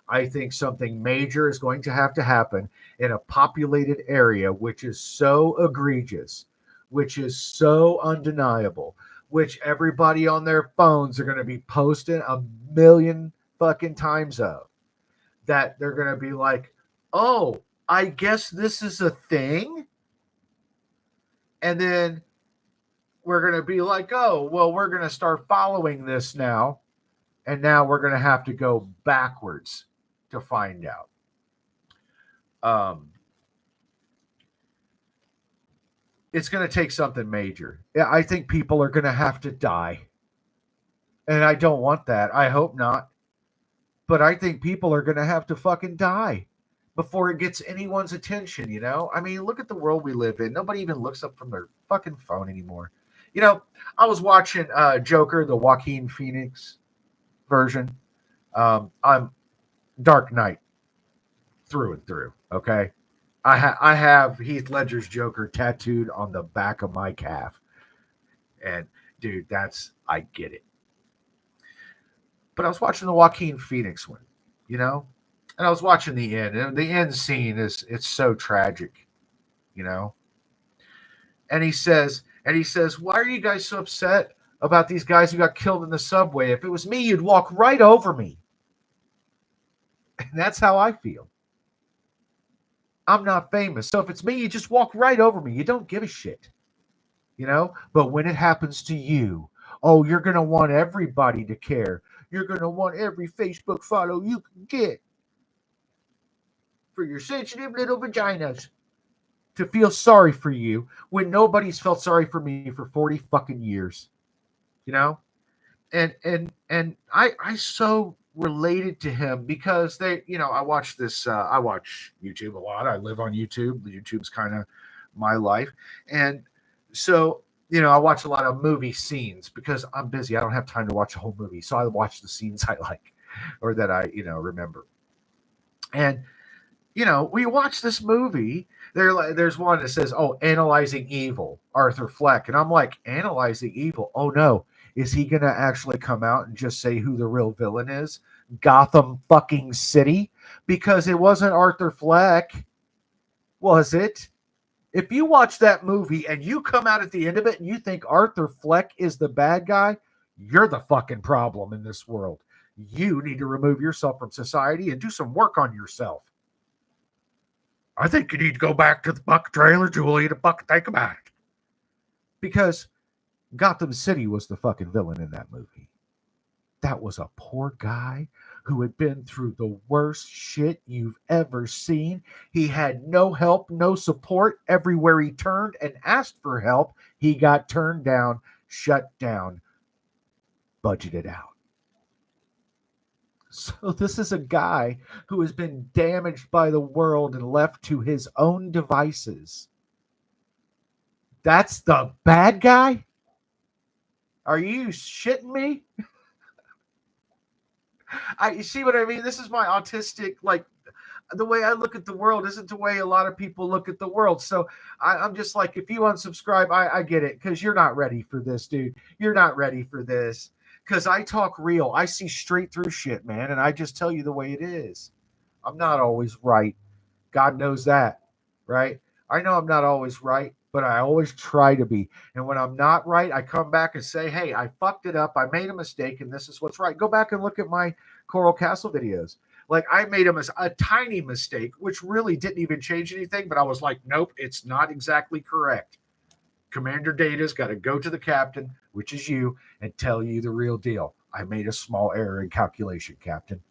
I think something major is going to have to happen in a populated area, which is so egregious, which is so undeniable, which everybody on their phones are going to be posting a million fucking times of, that they're going to be like, oh, I guess this is a thing. And then we're going to be like, oh, well, we're going to start following this now. And now we're going to have to go backwards to find out. It's going to take something major. Yeah, I think people are going to have to die. And I don't want that. I hope not. But I think people are going to have to fucking die before it gets anyone's attention, I mean, look at the world we live in. Nobody even looks up from their fucking phone anymore. I was watching Joker, the Joaquin Phoenix version. I'm Dark Knight through and through. Okay, I have Heath Ledger's Joker tattooed on the back of my calf, and dude, I get it. But I was watching the Joaquin Phoenix one, and I was watching the end, and the end scene it's so tragic, And he says, why are you guys so upset about these guys who got killed in the subway? If it was me, you'd walk right over me. And that's how I feel. I'm not famous. So if it's me, you just walk right over me. You don't give a shit. But when it happens to you, oh, you're going to want everybody to care. You're going to want every Facebook follow you can get for your sensitive little vaginas to feel sorry for you when nobody's felt sorry for me for 40 fucking years. And I so related to him because I watch this, I watch YouTube a lot. I live on YouTube. YouTube's kind of my life. And so I watch a lot of movie scenes because I'm busy. I don't have time to watch a whole movie. So I watch the scenes I like or that I, remember. And, we watch this movie. There's one that says, "Oh, analyzing evil, Arthur Fleck." And I'm like, analyzing evil? Oh, no. Is he going to actually come out and just say who the real villain is? Gotham fucking City? Because it wasn't Arthur Fleck, was it? If you watch that movie and you come out at the end of it and you think Arthur Fleck is the bad guy, you're the fucking problem in this world. You need to remove yourself from society and do some work on yourself. I think you need to go back to the Buck trailer, Julie, to fucking think about it. Because Gotham City was the fucking villain in that movie. That was a poor guy who had been through the worst shit you've ever seen. He had no help, no support. Everywhere he turned and asked for help, he got turned down, shut down, budgeted out. So this is a guy who has been damaged by the world and left to his own devices. That's the bad guy? Are you shitting me? You see what I mean? This is my autistic, like, the way I look at the world isn't the way a lot of people look at the world. So I'm just like, if you unsubscribe, I get it, because you're not ready for this, dude. You're not ready for this. Because I talk real. I see straight through shit, man. And I just tell you the way it is. I'm not always right. God knows that, right? I know I'm not always right, but I always try to be. And when I'm not right, I come back and say, hey, I fucked it up. I made a mistake, and this is what's right. Go back and look at my Coral Castle videos. Like, I made a tiny mistake, which really didn't even change anything, but I was like, nope, it's not exactly correct. Commander Data's got to go to the captain, which is you, and tell you the real deal. I made a small error in calculation, Captain.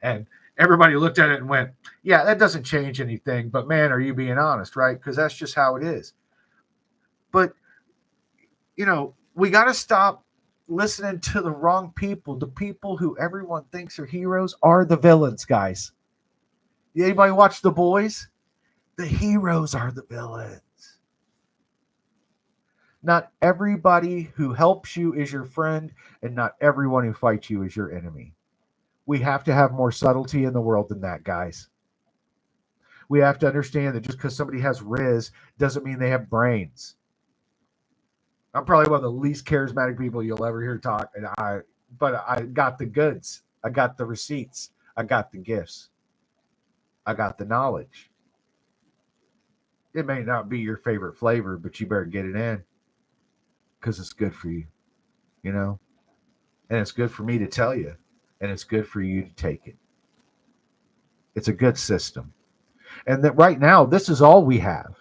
And everybody looked at it and went, yeah, that doesn't change anything, but man, are you being honest, right? Because that's just how it is. But, we got to stop listening to the wrong people. The people who everyone thinks are heroes are the villains, guys. Anybody watch The Boys? The heroes are the villains. Not everybody who helps you is your friend, and not everyone who fights you is your enemy. We have to have more subtlety in the world than that, guys. We have to understand that just because somebody has Riz doesn't mean they have brains. I'm probably one of the least charismatic people you'll ever hear talk, but I got the goods. I got the receipts. I got the gifts. I got the knowledge. It may not be your favorite flavor, but you better get it in because it's good for you, and it's good for me to tell you, and it's good for you to take it. It's a good system. And that right now, this is all we have.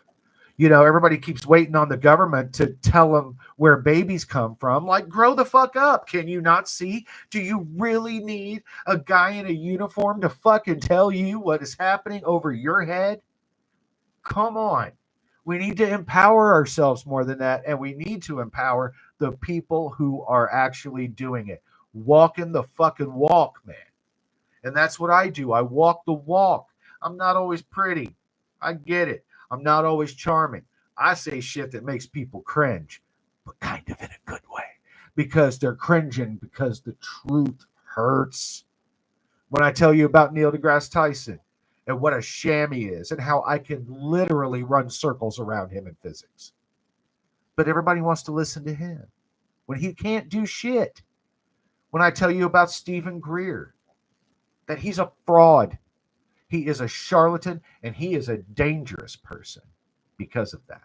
Everybody keeps waiting on the government to tell them where babies come from. Like, grow the fuck up. Can you not see? Do you really need a guy in a uniform to fucking tell you what is happening over your head? Come on. We need to empower ourselves more than that, and we need to empower the people who are actually doing it. Walking the fucking walk, man. And that's what I do. I walk the walk. I'm not always pretty. I get it. I'm not always charming. I say shit that makes people cringe, but kind of in a good way, because they're cringing because the truth hurts. When I tell you about Neil deGrasse Tyson and what a sham he is and how I can literally run circles around him in physics. But everybody wants to listen to him when he can't do shit. When I tell you about Stephen Greer, that he's a fraud. He is a charlatan, and he is a dangerous person because of that.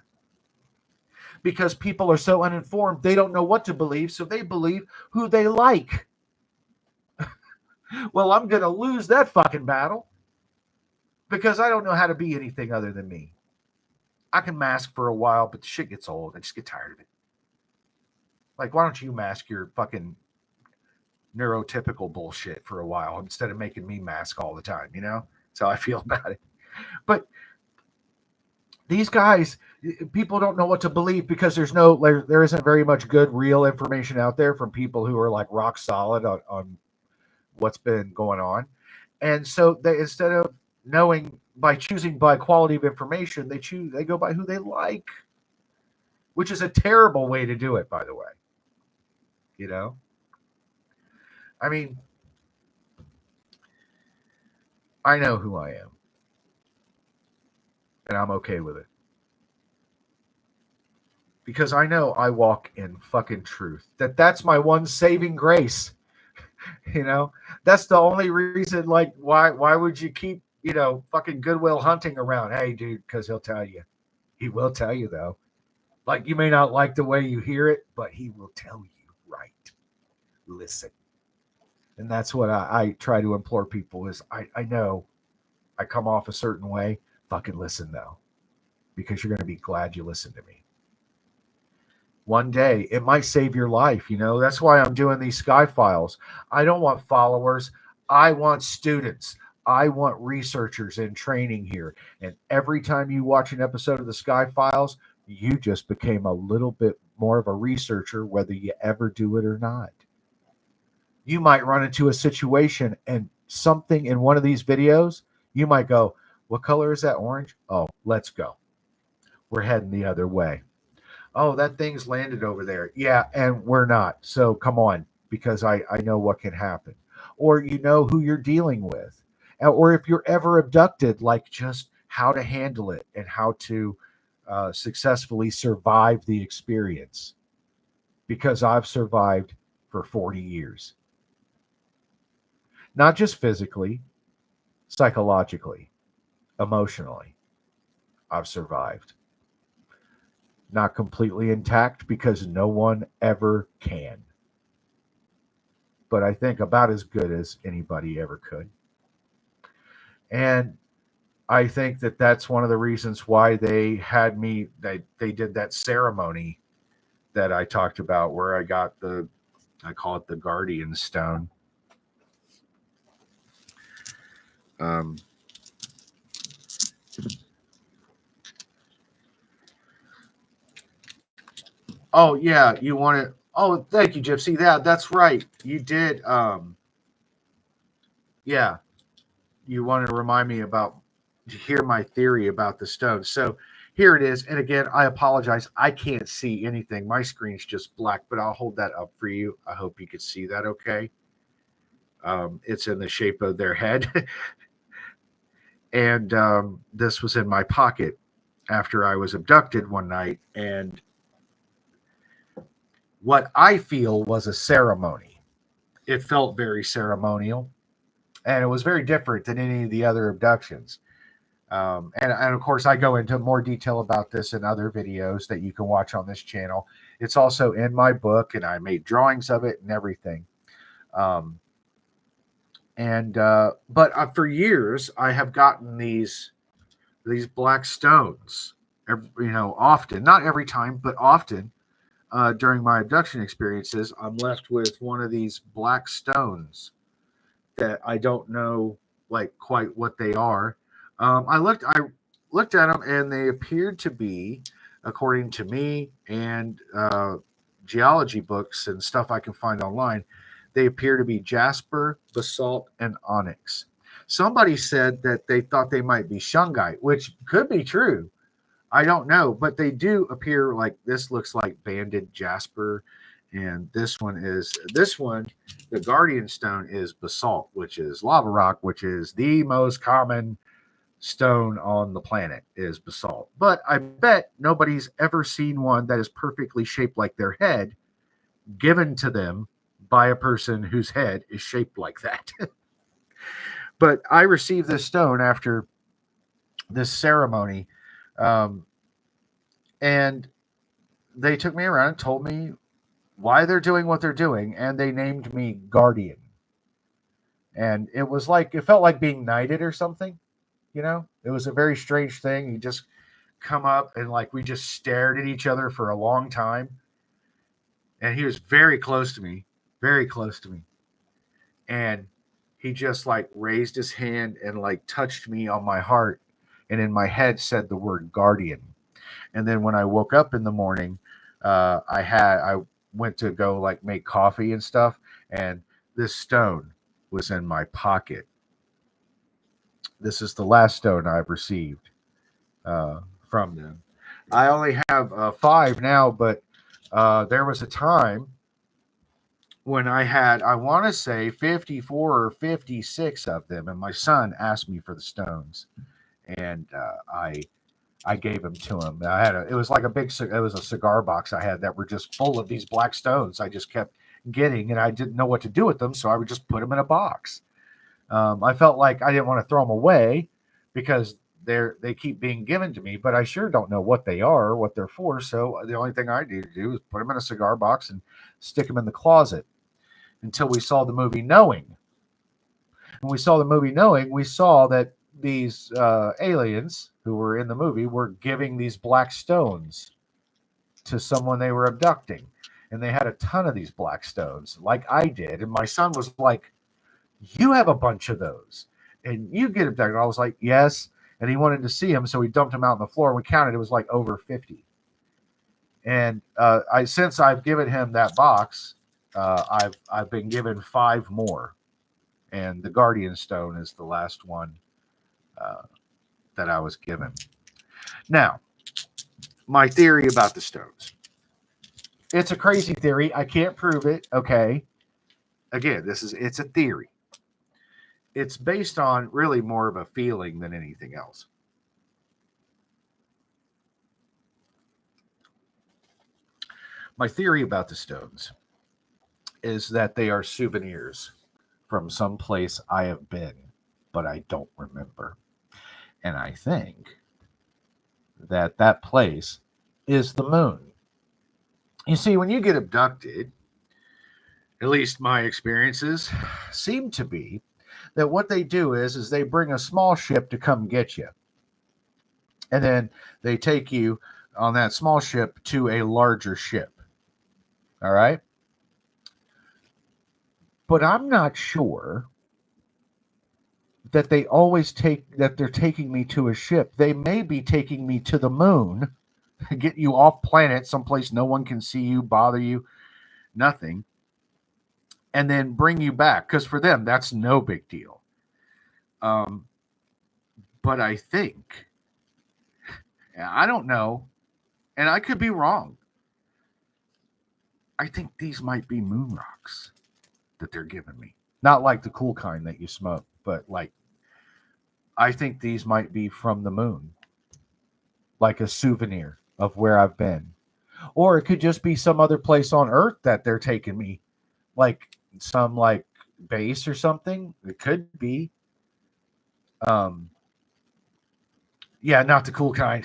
Because people are so uninformed, they don't know what to believe, so they believe who they like. Well, I'm going to lose that fucking battle because I don't know how to be anything other than me. I can mask for a while, but the shit gets old. I just get tired of it. Like, why don't you mask your fucking neurotypical bullshit for a while instead of making me mask all the time, That's how I feel about it. But these guys, people don't know what to believe because there isn't very much good, real information out there from people who are like rock solid on what's been going on. And so they, instead of choosing by quality of information, they go by who they like, which is a terrible way to do it, by the way. You know, I mean, I know who I am, and I'm okay with it. Because I know I walk in fucking truth. That's my one saving grace. You know, that's the only reason. Like, why would you keep fucking Goodwill Hunting around? Hey, dude, because he'll tell you. He will tell you though. Like, you may not like the way you hear it, but he will tell you right. Listen. And that's what I try to implore people is I know I come off a certain way. Fucking listen though, because you're going to be glad you listened to me. One day it might save your life. That's why I'm doing these Sky Files. I don't want followers. I want students. I want researchers in training here. And every time you watch an episode of the Sky Files, you just became a little bit more of a researcher, whether you ever do it or not. You might run into a situation and something in one of these videos, you might go, what color is that? Orange? Oh, let's go. We're heading the other way. Oh, that thing's landed over there. Yeah, and we're not. So come on, because I know what can happen. Or you know who you're dealing with. Or if you're ever abducted, like just how to handle it and how to successfully survive the experience. Because I've survived for 40 years. Not just physically, psychologically, emotionally. I've survived. Not completely intact because no one ever can. But I think about as good as anybody ever could. And I think that that's one of the reasons why they had me, they did that ceremony that I talked about where I got I call it the Guardian Stone. Oh yeah, you want it. Oh, thank you, Gypsy. Yeah, that's right. You did. Yeah, you wanted to remind me about to hear my theory about the stone. So here it is. And again, I apologize. I can't see anything. My screen's just black, but I'll hold that up for you. I hope you can see that okay. It's in the shape of their head. And this was in my pocket after I was abducted one night. And what I feel was a ceremony. It felt very ceremonial. And it was very different than any of the other abductions. And of course, I go into more detail about this in other videos that you can watch on this channel. It's also in my book, and I made drawings of it and everything. But for years, I have gotten these black stones. Often, not every time, but often during my abduction experiences, I'm left with one of these black stones that I don't know like quite what they are. I looked at them and they appeared to be, according to me and geology books and stuff I can find online, they appear to be jasper, basalt, and onyx. Somebody said that they thought they might be shungite, which could be true. I don't know, but they do appear like this looks like banded jasper, and this one, the Guardian Stone is basalt, which is lava rock, which is the most common stone on the planet is basalt. But I bet nobody's ever seen one that is perfectly shaped like their head, given to them by a person whose head is shaped like that. But I received this stone after this ceremony. And they took me around and told me why they're doing what they're doing, and they named me Guardian. And it felt like being knighted or something. It was a very strange thing. You just come up and like we just stared at each other for a long time. And he was very close to me, very close to me. And he just like raised his hand and like touched me on my heart, and in my head said the word Guardian. And then when I woke up in the morning, I went to go like make coffee and stuff, and this stone was in my pocket. This is the last stone I've received from them. I only have 5 now, but there was a time when I had, I want to say 54 or 56 of them, and my son asked me for the stones, and I gave them to him. It was like it was a cigar box I had that were just full of these black stones. I just kept getting, and I didn't know what to do with them, so I would just put them in a box. I felt like I didn't want to throw them away because they keep being given to me, but I sure don't know what they are, what they're for. So the only thing I need to do is put them in a cigar box and stick them in the closet until we saw the movie Knowing. When we saw the movie Knowing, we saw that these aliens who were in the movie were giving these black stones to someone they were abducting. And they had a ton of these black stones, like I did. And my son was like, "You have a bunch of those. And you get abducted." I was like, "Yes." And he wanted to see him, so we dumped him out on the floor. And we counted, it was like over 50. And since I've given him that box, I've been given 5 more. And the Guardian Stone is the last one that I was given. Now, my theory about the stones. It's a crazy theory. I can't prove it. Okay. Again, it's a theory. It's based on really more of a feeling than anything else. My theory about the stones is that they are souvenirs from some place I have been, but I don't remember. And I think that that place is the moon. You see, when you get abducted, at least my experiences seem to be that what they do is they bring a small ship to come get you. And then they take you on that small ship to a larger ship. All right? But I'm not sure that they're taking me to a ship. They may be taking me to the moon, get you off planet, someplace no one can see you, bother you, nothing, and then bring you back. Because for them, that's no big deal. But I think, I don't know, and I could be wrong. I think these might be moon rocks that they're giving me. Not like the cool kind that you smoke, but like, I think these might be from the moon, like a souvenir of where I've been. Or it could just be some other place on Earth that they're taking me, like some like base or something. It could be. Yeah, not the cool kind.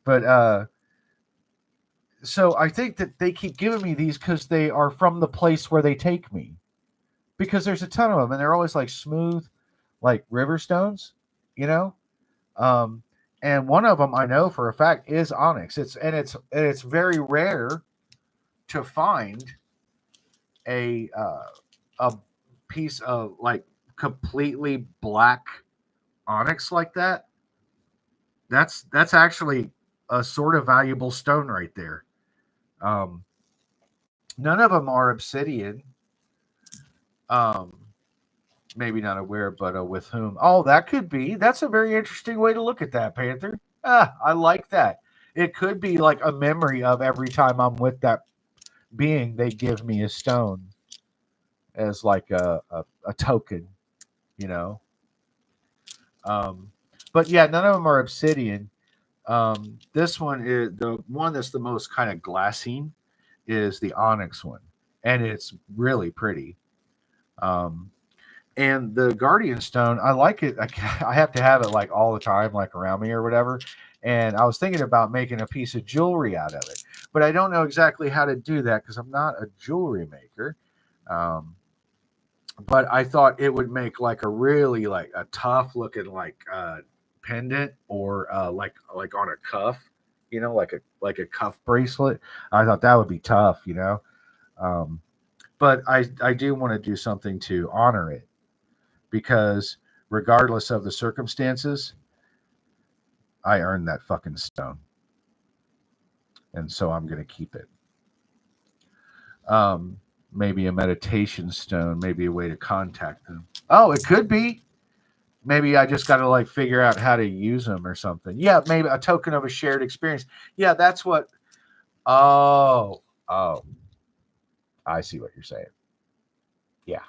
But so I think that they keep giving me these because they are from the place where they take me. Because there's a ton of them, and they're always like smooth, like river stones, you know. And one of them I know for a fact is onyx. It's very rare to find a piece of like completely black onyx like that. That's actually a sort of valuable stone right there. None of them are obsidian. Maybe not aware, but with whom? Oh, that could be. That's a very interesting way to look at that, Panther. I like that. It could be like a memory of every time I'm with that being, they give me a stone as like a token, you know. But yeah, none of them are obsidian. This one is the one that's the most kind of glassine is the onyx one, and it's really pretty. And the Guardian Stone, I like it. I have to have it like all the time, like around me or whatever. And I was thinking about making a piece of jewelry out of it, but I don't know exactly how to do that because I'm not a jewelry maker. But I thought it would make like a really like a tough looking like pendant or like on a cuff, you know, like a cuff bracelet. I thought that would be tough, you know. But I do want to do something to honor it because regardless of the circumstances, I earned that fucking stone. And so I'm going to keep it. Maybe a meditation stone, maybe a way to contact them. Oh, it could be. Maybe I just got to like figure out how to use them or something. Yeah, maybe a token of a shared experience. Yeah, that's what. Oh, oh, I see what you're saying. Yeah,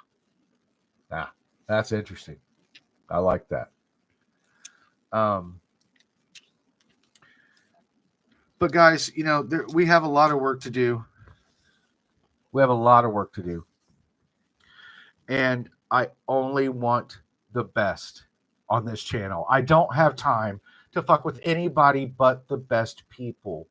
ah, that's interesting. I like that. Um, but guys, we have a lot of work to do. We have a lot of work to do, and I only want the best on this channel. I don't have time to fuck with anybody but the best people.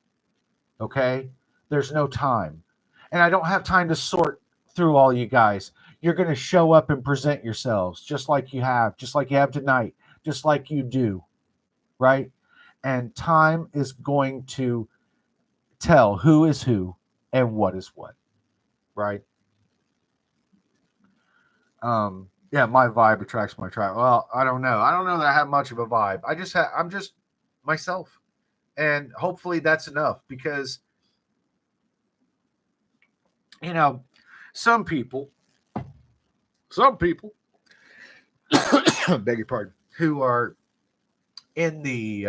Okay? There's no time. And I don't have time to sort through all you guys. You're going to show up and present yourselves just like you have tonight, just like you do, right? And time is going to tell who is who and what is what, right? Yeah, my vibe attracts my tribe. Well, I don't know. I don't know that I have much of a vibe. I'm just myself. And hopefully that's enough because you know, some people, beg your pardon, who are in the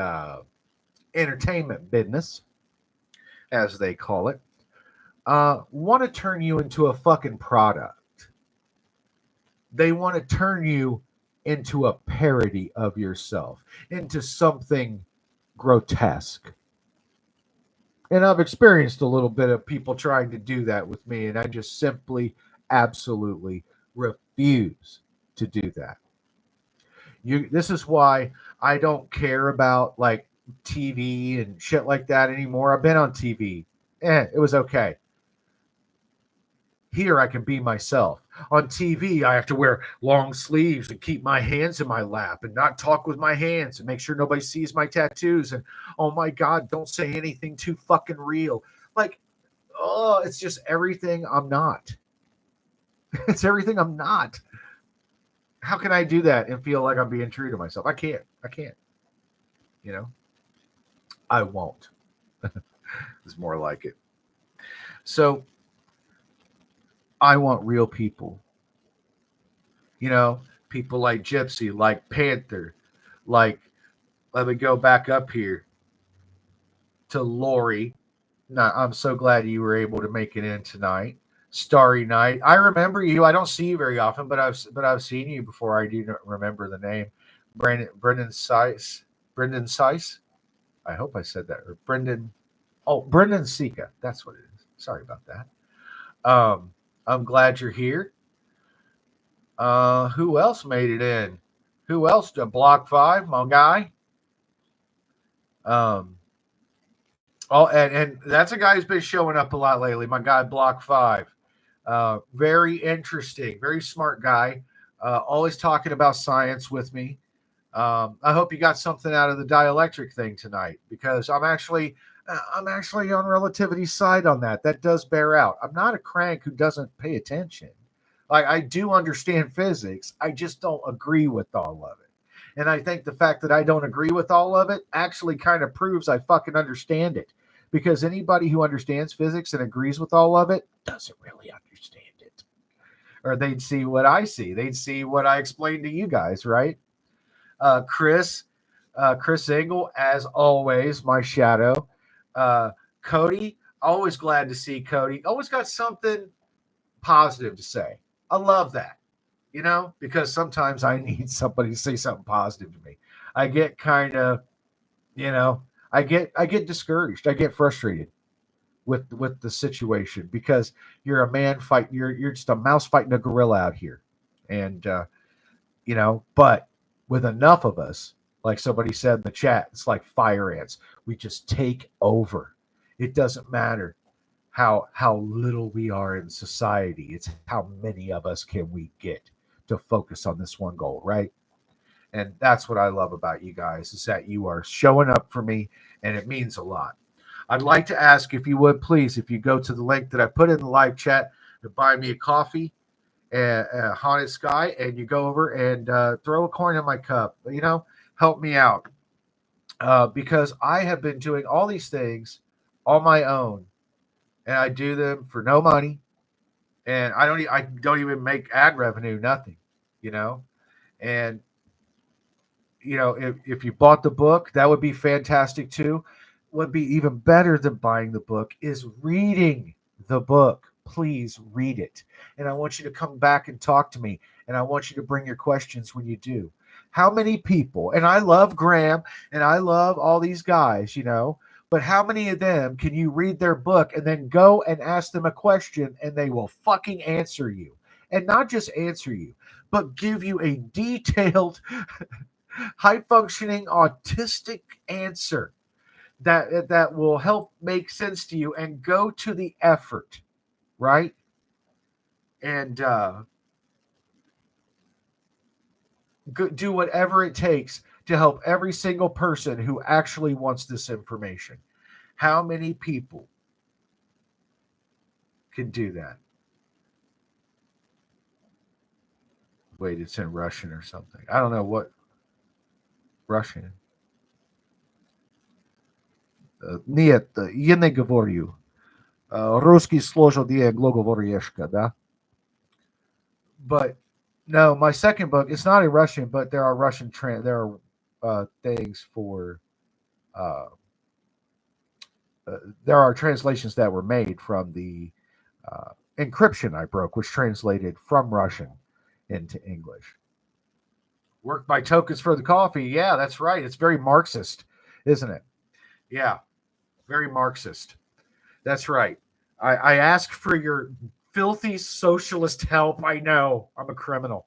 entertainment business, as they call it, want to turn you into a fucking product. They want to turn you into a parody of yourself, into something grotesque. And I've experienced a little bit of people trying to do that with me, and I just simply, absolutely refuse to do that. This is why I don't care about like TV and shit like that anymore. I've been on TV. It was okay. Here I can be myself. On TV, I have to wear long sleeves and keep my hands in my lap and not talk with my hands and make sure nobody sees my tattoos. And oh my God, don't say anything too fucking real. Like, oh, it's just everything I'm not. It's everything I'm not. How can I do that and feel like I'm being true to myself? I can't. You know, I won't. It's more like it. So I want real people. People like Gypsy, like Panther, like, let me go back up here to Lori. Now, I'm so glad you were able to make it in tonight. Starry Night. I remember you. I don't see you very often, but I've seen you before. I do not remember the name. Brendan Seiss. Brendan Seiss. I hope I said that. Or Brendan. Oh, Brendan Sika. That's what it is. Sorry about that. I'm glad you're here. Who else made it in? Who else? Block 5, my guy. Um, and that's a guy who's been showing up a lot lately. My guy, Block 5. Very interesting, very smart guy. Always talking about science with me. I hope you got something out of the dielectric thing tonight because I'm actually on relativity's side on that. That does bear out. I'm not a crank who doesn't pay attention. Like I do understand physics. I just don't agree with all of it. And I think the fact that I don't agree with all of it actually kind of proves I fucking understand it. Because anybody who understands physics and agrees with all of it doesn't really understand it. Or they'd see what I see. They'd see what I explained to you guys, right? Chris Engel, as always, my shadow. Cody, always glad to see Cody. Always got something positive to say. I love that, because sometimes I need somebody to say something positive to me. I get kind of, I get discouraged. I get frustrated with the situation because you're a man fighting. You're just a mouse fighting a gorilla out here, and but with enough of us, like somebody said in the chat, it's like fire ants. We just take over. It doesn't matter how little we are in society. It's how many of us can we get to focus on this one goal, right? And that's what I love about you guys is that you are showing up for me, and it means a lot. I'd like to ask if you would please, if you go to the link that I put in the live chat to buy me a coffee, Haunted Sky, and you go over and throw a coin in my cup. Help me out because I have been doing all these things on my own, and I do them for no money, and I don't even make ad revenue, nothing, and if you bought the book, that would be fantastic too. What would be even better than buying the book is reading the book. Please read it. And I want you to come back and talk to me. And I want you to bring your questions when you do. How many people, and I love Graham and I love all these guys, but how many of them can you read their book and then go and ask them a question and they will fucking answer you? And not just answer you, but give you a detailed, high functioning, autistic answer that will help make sense to you and go to the effort, right? And do whatever it takes to help every single person who actually wants this information. How many people can do that? Wait, it's in Russian or something. I don't know what Russian. Нет, я не говорю. Русский сложный глаголешка, да? But no, my second book, it's not in Russian, but there are there are things for uh, there are translations that were made from the encryption I broke, which translated from Russian into English. Work by tokens for the coffee. Yeah, that's right. It's very Marxist, isn't it? Yeah, very Marxist. That's right. I ask for your filthy socialist help. I know I'm a criminal.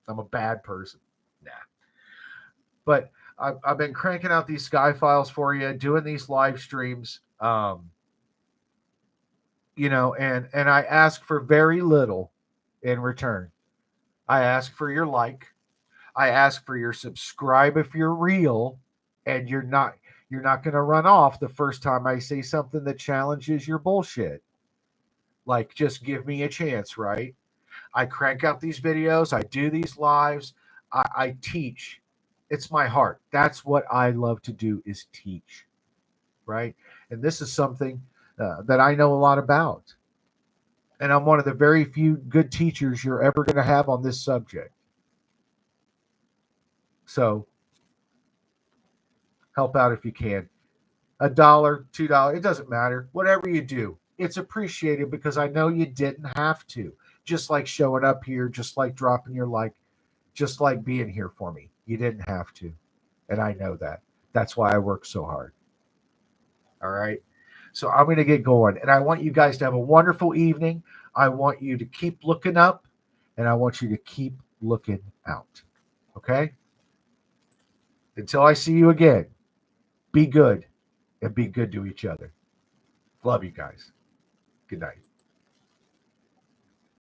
I'm a bad person. Nah. But I've been cranking out these Sky files for you, doing these live streams. And I ask for very little in return. I ask for your like. I ask for your subscribe if you're real, and you're not going to run off the first time I say something that challenges your bullshit. Like, just give me a chance, right? I crank out these videos. I do these lives. I teach. It's my heart. That's what I love to do, is teach, right? And this is something that I know a lot about. And I'm one of the very few good teachers you're ever going to have on this subject. So help out if you can. $1, $2, it doesn't matter. Whatever you do, it's appreciated, because I know you didn't have to. Just like showing up here, just like dropping your like, just like being here for me. You didn't have to. And I know that. That's why I work so hard. All right. So I'm going to get going. And I want you guys to have a wonderful evening. I want you to keep looking up, and I want you to keep looking out. Okay? Until I see you again, be good and be good to each other. Love you guys. Good night.